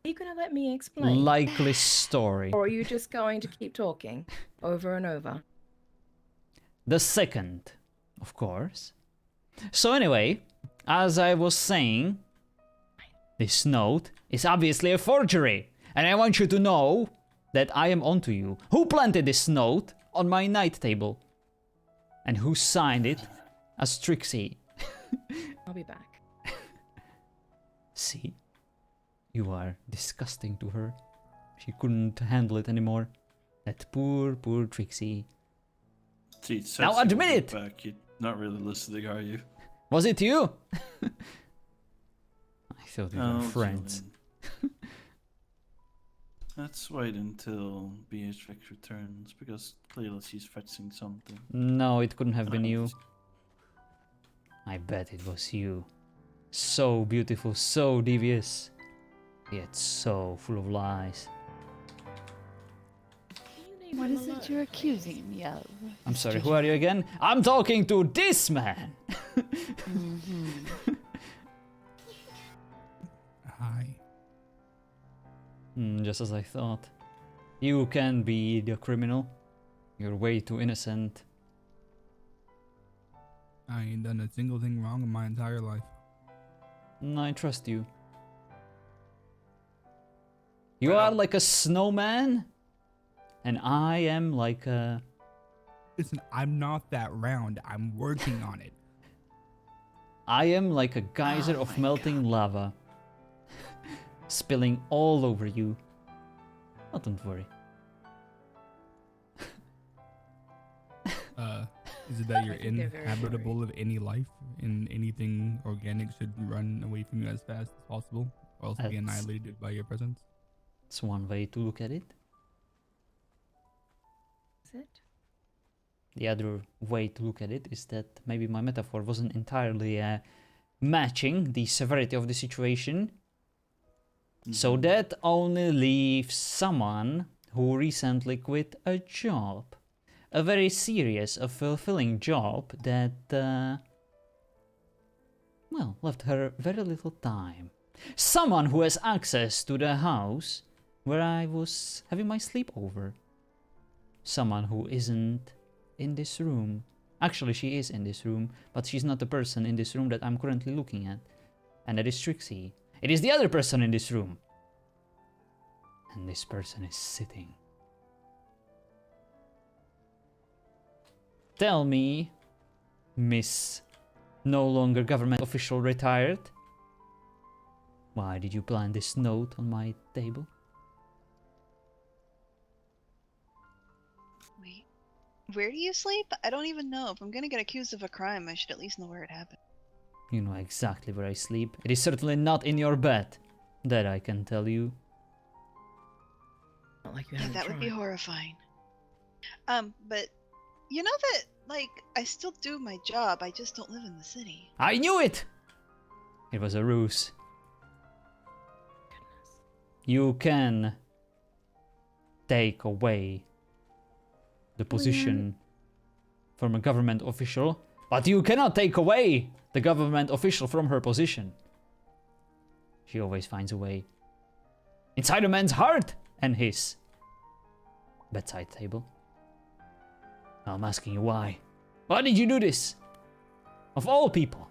Are you going to let me explain? Likely story. Or are you just going to keep talking over and over? The second, of course. So anyway, as I was saying, this note is obviously a forgery. And I want you to know that I am onto you. Who planted this note on my night table? And who signed it as Trixie? I'll be back. See? You are disgusting to her. She couldn't handle it anymore. That poor, poor Trixie. See, it says Now you admit will it! be back. You're not really listening, are you? Was it you? I thought we were Oh, friends. Julian. Let's wait until Beatrix returns, because clearly she's fetching something. No, it couldn't have been you. I bet it was you. So beautiful, so devious, yet so full of lies. Can you leave What him is it alone, you're please? accusing me of? I'm sorry, Mr. who are you again? I'm talking to this man! Mm-hmm. Hi. Just as I thought. You can be the criminal. You're way too innocent. I ain't done a single thing wrong in my entire life. I trust you. You are like a snowman, and I am like a... Listen, I'm not that round. I'm working on it. I am like a geyser Oh of my melting lava. Spilling all over you. Oh, don't worry. Is it that you're I think they're very inhabitable of any life and anything organic should run away from you as fast as possible, or else be That's- annihilated by your presence? It's one way to look at it. Is it? The other way to look at it is that maybe my metaphor wasn't entirely matching the severity of the situation. So that only leaves someone who recently quit a job. A very serious, a fulfilling job that, well, left her very little time. Someone who has access to the house where I was having my sleepover. Someone who isn't in this room. Actually, she is in this room, but she's not the person in this room that I'm currently looking at. And that is Trixie. It is the other person in this room. And this person is sitting. Tell me, Miss no longer government official retired, why did you plant this note on my table? Wait, where do you sleep? I don't even know. If I'm gonna get accused of a crime, I should at least know where it happened. You know exactly where I sleep. It is certainly not in your bed. That I can tell you. Not like you Yeah, haven't that would be tried. horrifying. But you know that, like, I still do my job. I just don't live in the city. I knew it! It was a ruse. Goodness. You can take away the position from a government official, but you cannot take away the government official from her position. She always finds a way. Inside a man's heart and his bedside table. I'm asking you why. Why did you do this? Of all people.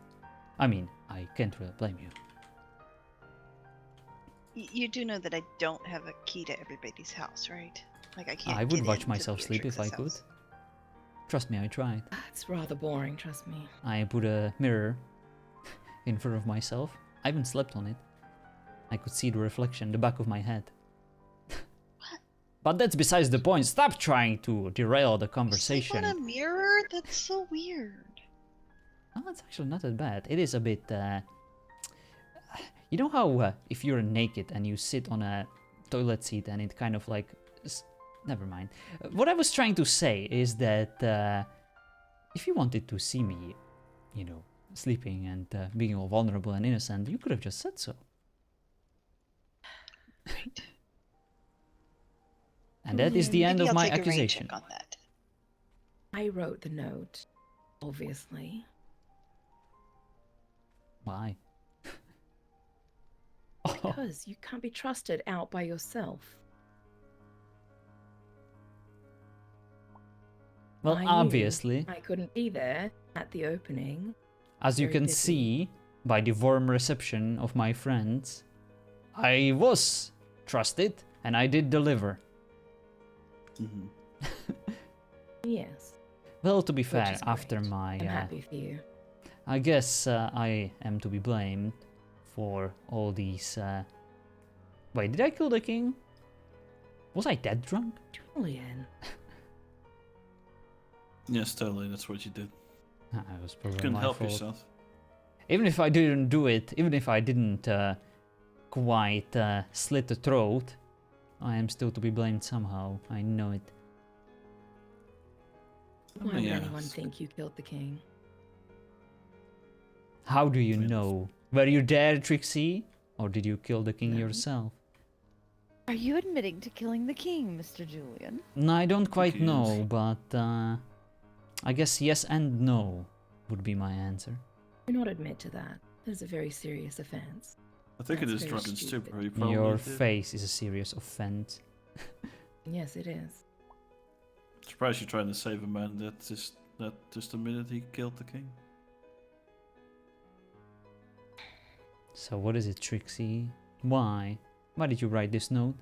I mean, I can't really blame you. You do know that I don't have a key to everybody's house, right? Like, I can't. I would get watch into myself sleep if I Beatrix's could. house. Trust me, I tried. That's rather boring, trust me. I put a mirror in front of myself. I even slept on it. I could see the reflection, the back of my head. But that's besides the point. Stop trying to derail the You sleep conversation. on a mirror? That's so weird. Oh, it's actually not that bad. It is a bit, you know how if you're naked and you sit on a toilet seat and it kind of like... Never mind. What I was trying to say is that if you wanted to see me, you know, sleeping and being all vulnerable and innocent, you could have just said so. Right. And that is the end Maybe of I'll my take a rain accusation. check on that. I wrote the note, obviously. Why? Because you can't be trusted out by yourself. Well, I knew obviously, I couldn't be there at the opening. as you very can busy. see by the warm reception of my friends, I was trusted and I did deliver. Yes, Well, to be Which fair, is after great. my... I'm happy for you. I guess I am to be blamed for all these... Wait, did I kill the king? Was I that drunk? Julien. Yes, totally. That's what you did. I was probably Couldn't my help fault. yourself. Even if I didn't do it, even if I didn't quite slit the throat, I am still to be blamed somehow. I know it. Oh, Why would yeah. anyone think you killed the king? How do you Fair enough. know Were you there, Trixie? Or did you kill the king No. yourself? Are you admitting to killing the king, Mr. Julian? No, I don't quite he is. know, but I guess yes and no would be my answer. Do not admit to that. That is a very serious offense. I think it That's is very drunken stupid. stupor. He probably Your did. face is a serious offense. Yes, it is. Surprised you're trying to save a man that just admitted he killed the king. So what is it, Trixie? Why? Why did you write this note?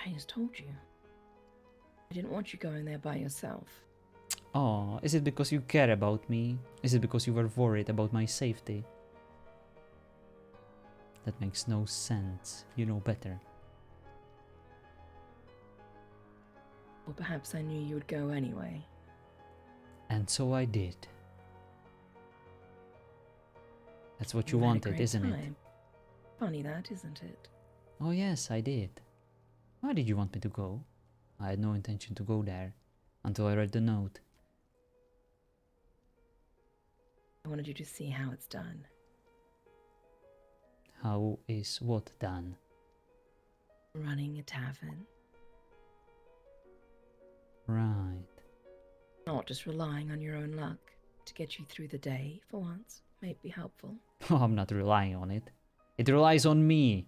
I just told you. I didn't want you going there by yourself. Oh, is it because you care about me? Is it because you were worried about my safety? That makes no sense. You know better. Or perhaps I knew you would go anyway. And so I did. That's what you had a wanted, great isn't it? time. Funny that, isn't it? Oh yes, I did. Why did you want me to go? I had no intention to go there until I read the note. I wanted you to see how it's done. How is what done? Running a tavern. Right. Not just relying on your own luck to get you through the day for once. May be helpful. Oh, I'm not relying on it. It relies on me.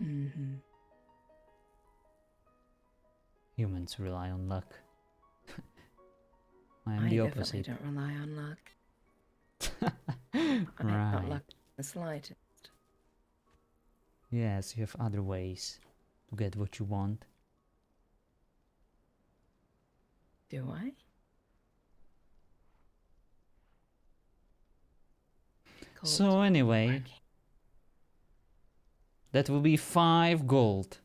Mm-hmm. Humans rely on luck. I am I the definitely opposite. don't rely on luck. I'm not Right. lucky in the slightest. Yes, you have other ways to get what you want. Do I? So Cold anyway, working. that will be 5 gold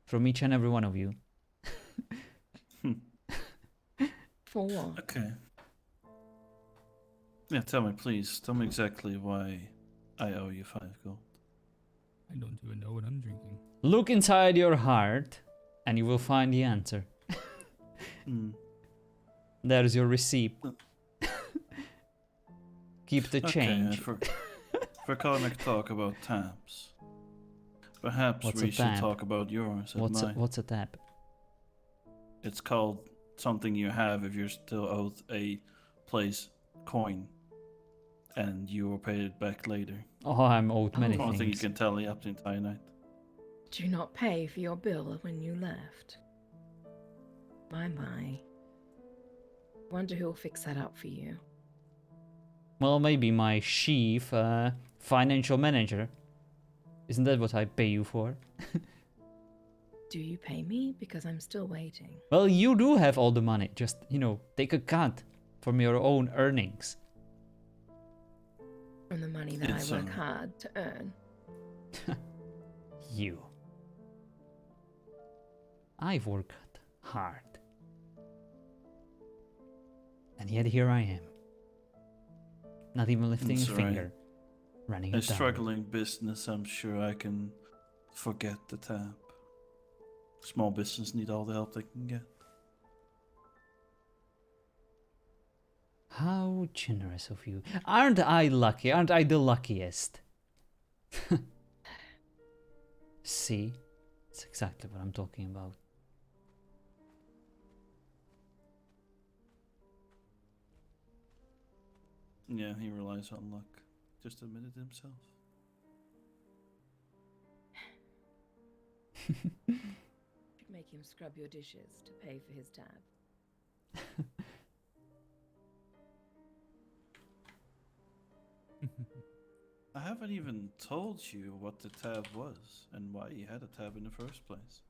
from each and every one of you. For what? Okay. Yeah, tell me, please. Tell me exactly why I owe you 5 gold. I don't even know what I'm drinking. Look inside your heart and you will find the answer. Hmm. There's your receipt. Keep the Okay, change. for comic talk about tabs, perhaps What's we a should tab? talk about yours and mine. What's a tab? It's called something you have if you're still owed a place coin, and you will pay it back later. Oh, I'm owed many One thing you things. can tally up the entire night. Did you not pay for your bill when you left? My. Wonder who'll fix that up for you. Well, maybe my chief financial manager. Isn't that what I pay you for? Do you pay me? Because I'm still waiting. Well, you do have all the money. Just, take a cut from your own earnings. From the money that It's, I work hard to earn. You. I've worked hard. And yet here I am. Not even lifting That's a right. finger. Running A it down. struggling business, I'm sure I can forget the tab. Small business need all the help they can get. How generous of you. Aren't I lucky? Aren't I the luckiest? See? That's exactly what I'm talking about. Yeah, he relies on luck. Just admitted himself. Should make him scrub your dishes to pay for his tab. I haven't even told you what the tab was and why you had a tab in the first place.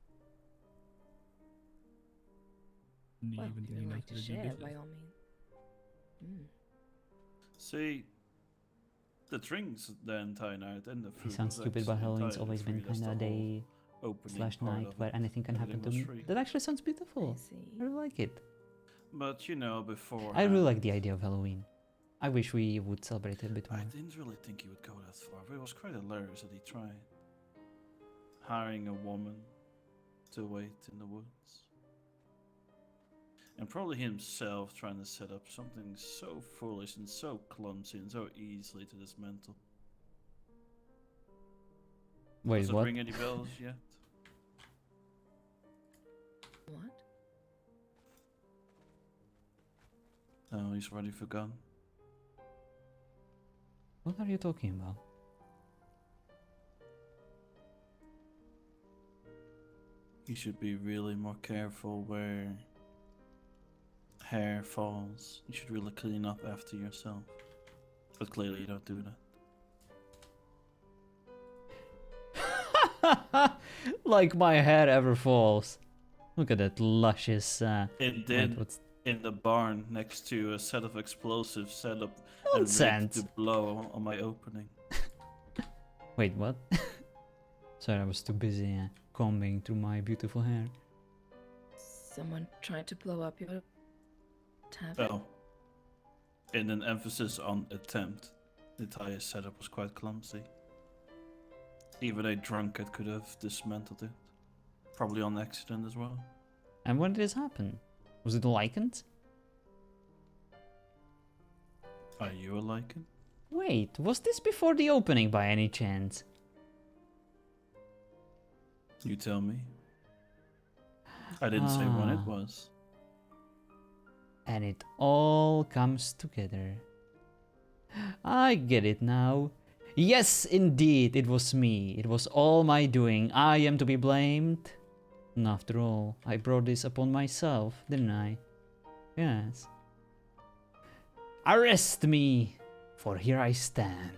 Do you Well, even if think you'd he knows like to how to do share, dishes? by all means. Mm. See, the drinks the entire night and the He food. sounds was stupid, but actually Halloween's entirely always been free. That's kind of the whole day opening / part night of where it. anything can happen Everything to was me. free. That actually sounds beautiful. I see. I really like it. But you know, before I really like the idea of Halloween. I wish we would celebrate it a bit I more. didn't really think he would go that far, but it was quite hilarious that he tried. Hiring a woman to wait in the woods. And probably himself trying to set up something so foolish and so clumsy and so easily to dismantle. Wait, Does it what? ring any bells yet? What? Oh, he's already forgotten. What are you talking about? You should be really more careful where hair falls. You should really clean up after yourself. But clearly you don't do that. Like my hair ever falls. Look at that luscious. It Wait, did what's in the barn next to a set of explosives set up and rigged nonsense? to blow on my opening. Wait, what? Sorry, I was too busy combing through my beautiful hair. Someone tried to blow up your tavern? Oh. In an emphasis on attempt, the entire setup was quite clumsy. Even a drunkard could have dismantled it. Probably on accident as well. And when did this happen? Was it lichened? Are you a lichen? Wait, was this before the opening by any chance? You tell me. I didn't say when it Ah. was. And it all comes together. I get it now. Yes, indeed, it was me. It was all my doing. I am to be blamed. And after all, I brought this upon myself, didn't I? Yes. Arrest me, for here I stand.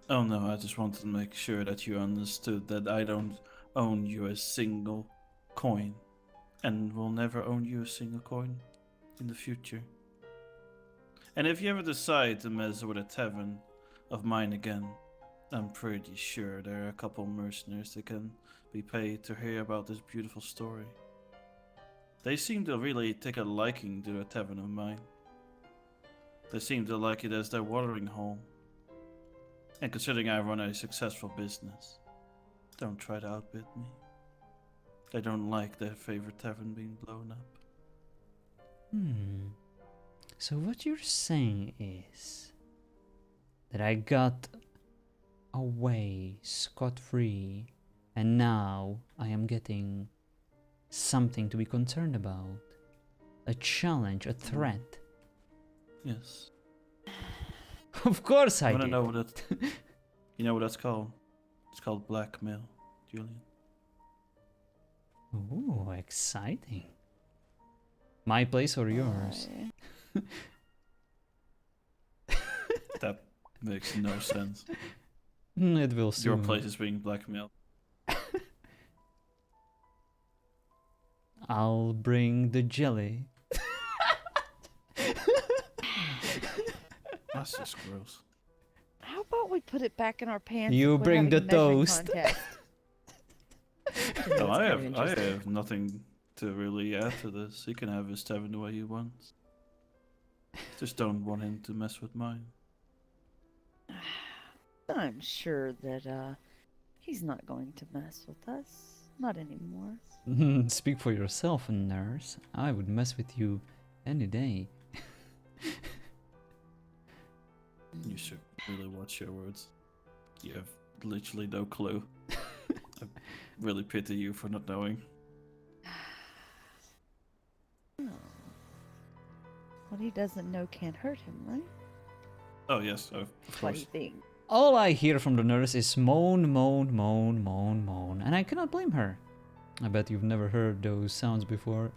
Oh no, I just wanted to make sure that you understood that I don't own you a single coin. And will never own you a single coin in the future. And if you ever decide to mess with a tavern of mine again, I'm pretty sure there are a couple mercenaries that can be paid to hear about this beautiful story. They seem to really take a liking to a tavern of mine. They seem to like it as their watering hole. And considering I run a successful business, don't try to outbid me. They don't like their favorite tavern being blown up. So what you're saying is that I got away scot-free, and now I am getting something to be concerned about. A challenge, a threat. Yes. Of course I You wanna did. know what that? You know what that's called? It's called blackmail, Julian. Ooh, exciting. My place or yours? Why? That makes no sense. It will Your soon. place is being blackmailed. I'll bring the jelly. That's just gross. How about we put it back in our pants? You and quit bring having the a measuring toast. contest? No, That's I kind of have interesting. nothing to really add to this. He can have his tavern the way he wants. Just don't want him to mess with mine. I'm sure that he's not going to mess with us. Not anymore. Speak for yourself, nurse. I would mess with you any day. You should really watch your words. You have literally no clue. I really pity you for not knowing. What he doesn't know can't hurt him, right? Oh yes, of What do course. you think? All I hear from the nurse is moan, moan, moan, moan, moan, and I cannot blame her. I bet you've never heard those sounds before.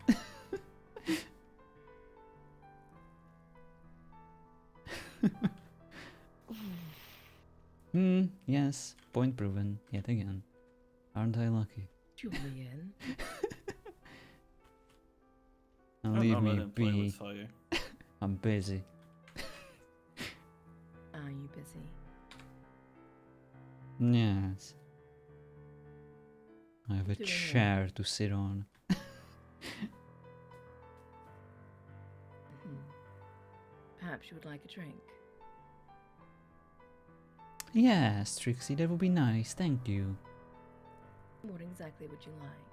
Yes, point proven, yet again. Aren't I lucky? Julien. Now I'll leave let me him play be. with fire. I'm busy. Are you busy? Yes. I have a Doing what? chair to sit on. Perhaps you would like a drink. Yes, Trixie, that would be nice, thank you. What exactly would you like?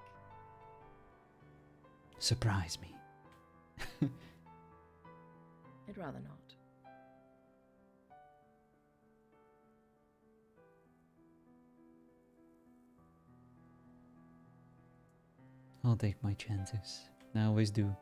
surprise me. I'd rather not. I'll take my chances. I always do.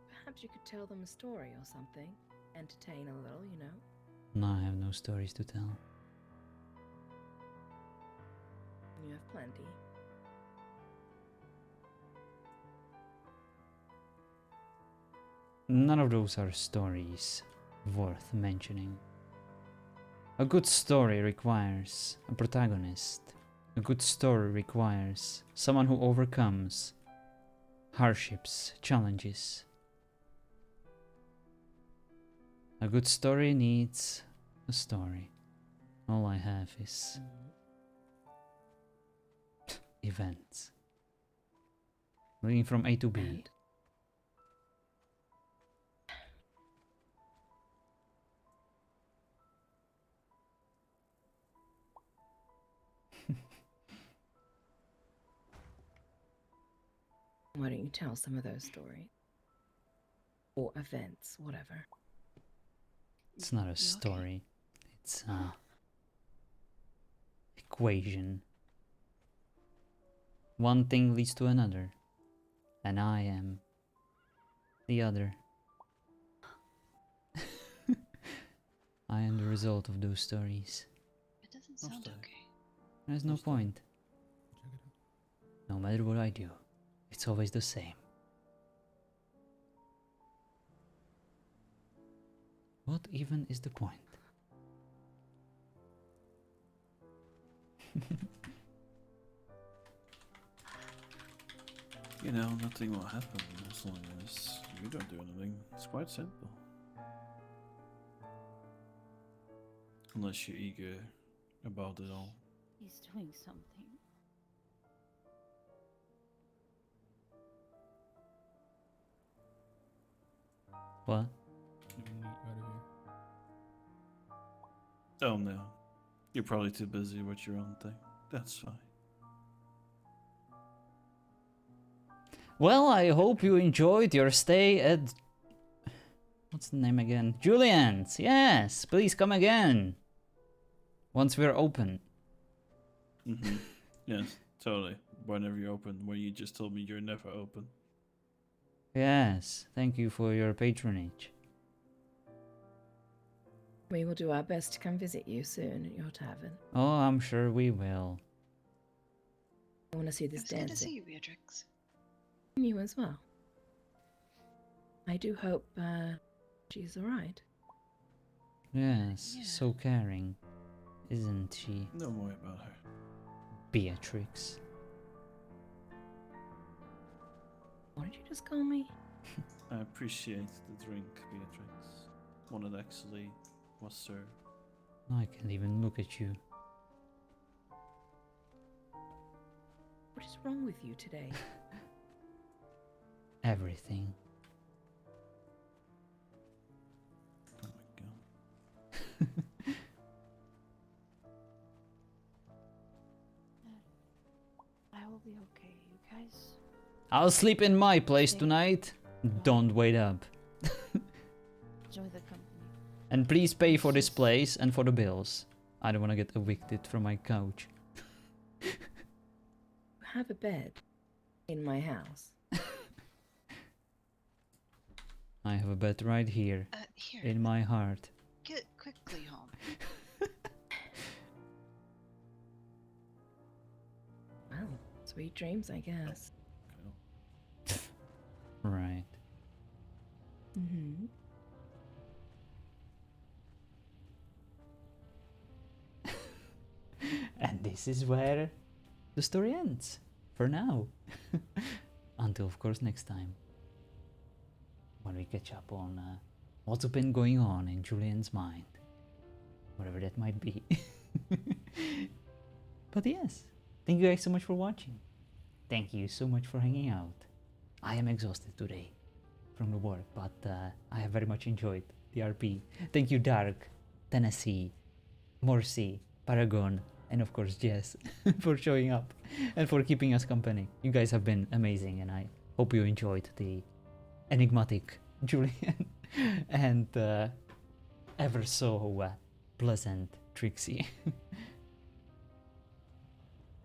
Perhaps you could tell them a story or something. Entertain a little, you know. No, I have no stories to tell. You have plenty. None of those are stories worth mentioning. A good story requires a protagonist. A good story requires someone who overcomes hardships, challenges. A good story needs a story. All I have is events. Moving from A to B. And why don't you tell some of those stories? Or events, whatever. It's not a You okay? story. It's a equation. One thing leads to another, and I am the other. I am the result of those stories. It doesn't sound Understand. okay. There's no Understand. point. Check it out. No matter what I do, it's always the same. What even is the point? You know, nothing will happen as long as you don't do anything. It's quite simple. Unless you're eager about it all. He's doing something. What? You can get out of here. Oh no. You're probably too busy with your own thing. That's fine. Well, I hope you enjoyed your stay at... What's the name again? Julien's! Yes! Please come again! Once we're open. Mm-hmm. Yes, totally. Whenever you open, when you just told me you're never open. Yes, thank you for your patronage. We will do our best to come visit you soon at your tavern. Oh, I'm sure we will. I want to see It this was good to see dancing. you, Beatrix. You as well. I do hope she's alright. Yes, Yeah. so caring, isn't she, No more about her. Beatrix? What did you just call me? I appreciate the drink, Beatrix. One that actually was served. I can't even look at you. What is wrong with you today? Everything. Oh my god. I will be okay, you guys. I'll sleep in my place Stay. tonight. Don't wait up. Enjoy the company. And please pay for this place and for the bills. I don't want to get evicted from my couch. You have a bed in my house. I have a bed right here, Here, in my heart. get quickly home. Well, sweet dreams, I guess. Right. Mm-hmm. And this is where the story ends. For now. Until, of course, next time. When we catch up on what's been going on in Julian's mind. Whatever that might be. But yes, thank you guys so much for watching. Thank you so much for hanging out. I am exhausted today from the work, but I have very much enjoyed the RP. Thank you, Dark, Tennessee, Morsi, Paragon, and of course Jess for showing up and for keeping us company. You guys have been amazing, and I hope you enjoyed the enigmatic Julien and ever so pleasant Trixie.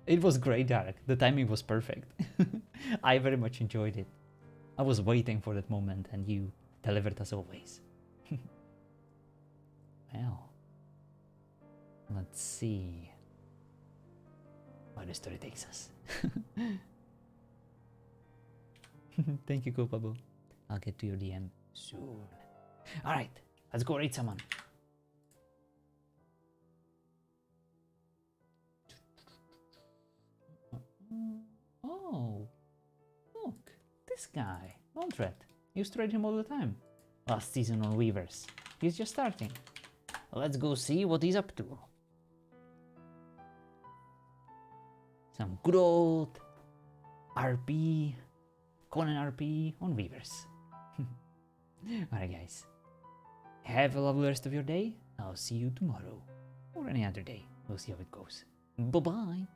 It was great, Dark. The timing was perfect. I very much enjoyed it. I was waiting for that moment, and you delivered as always. Well, let's see where the story takes us. Thank you, Kopabo. I'll get to your DM soon. Alright, let's go raid someone. Oh, look, this guy, Montret. Used to raid him all the time. Last season on Weavers. He's just starting. Let's go see what he's up to. Some good old RP, Conan RP on Weavers. Alright guys, have a lovely rest of your day. I'll see you tomorrow. Or any other day. We'll see how it goes. Bye bye.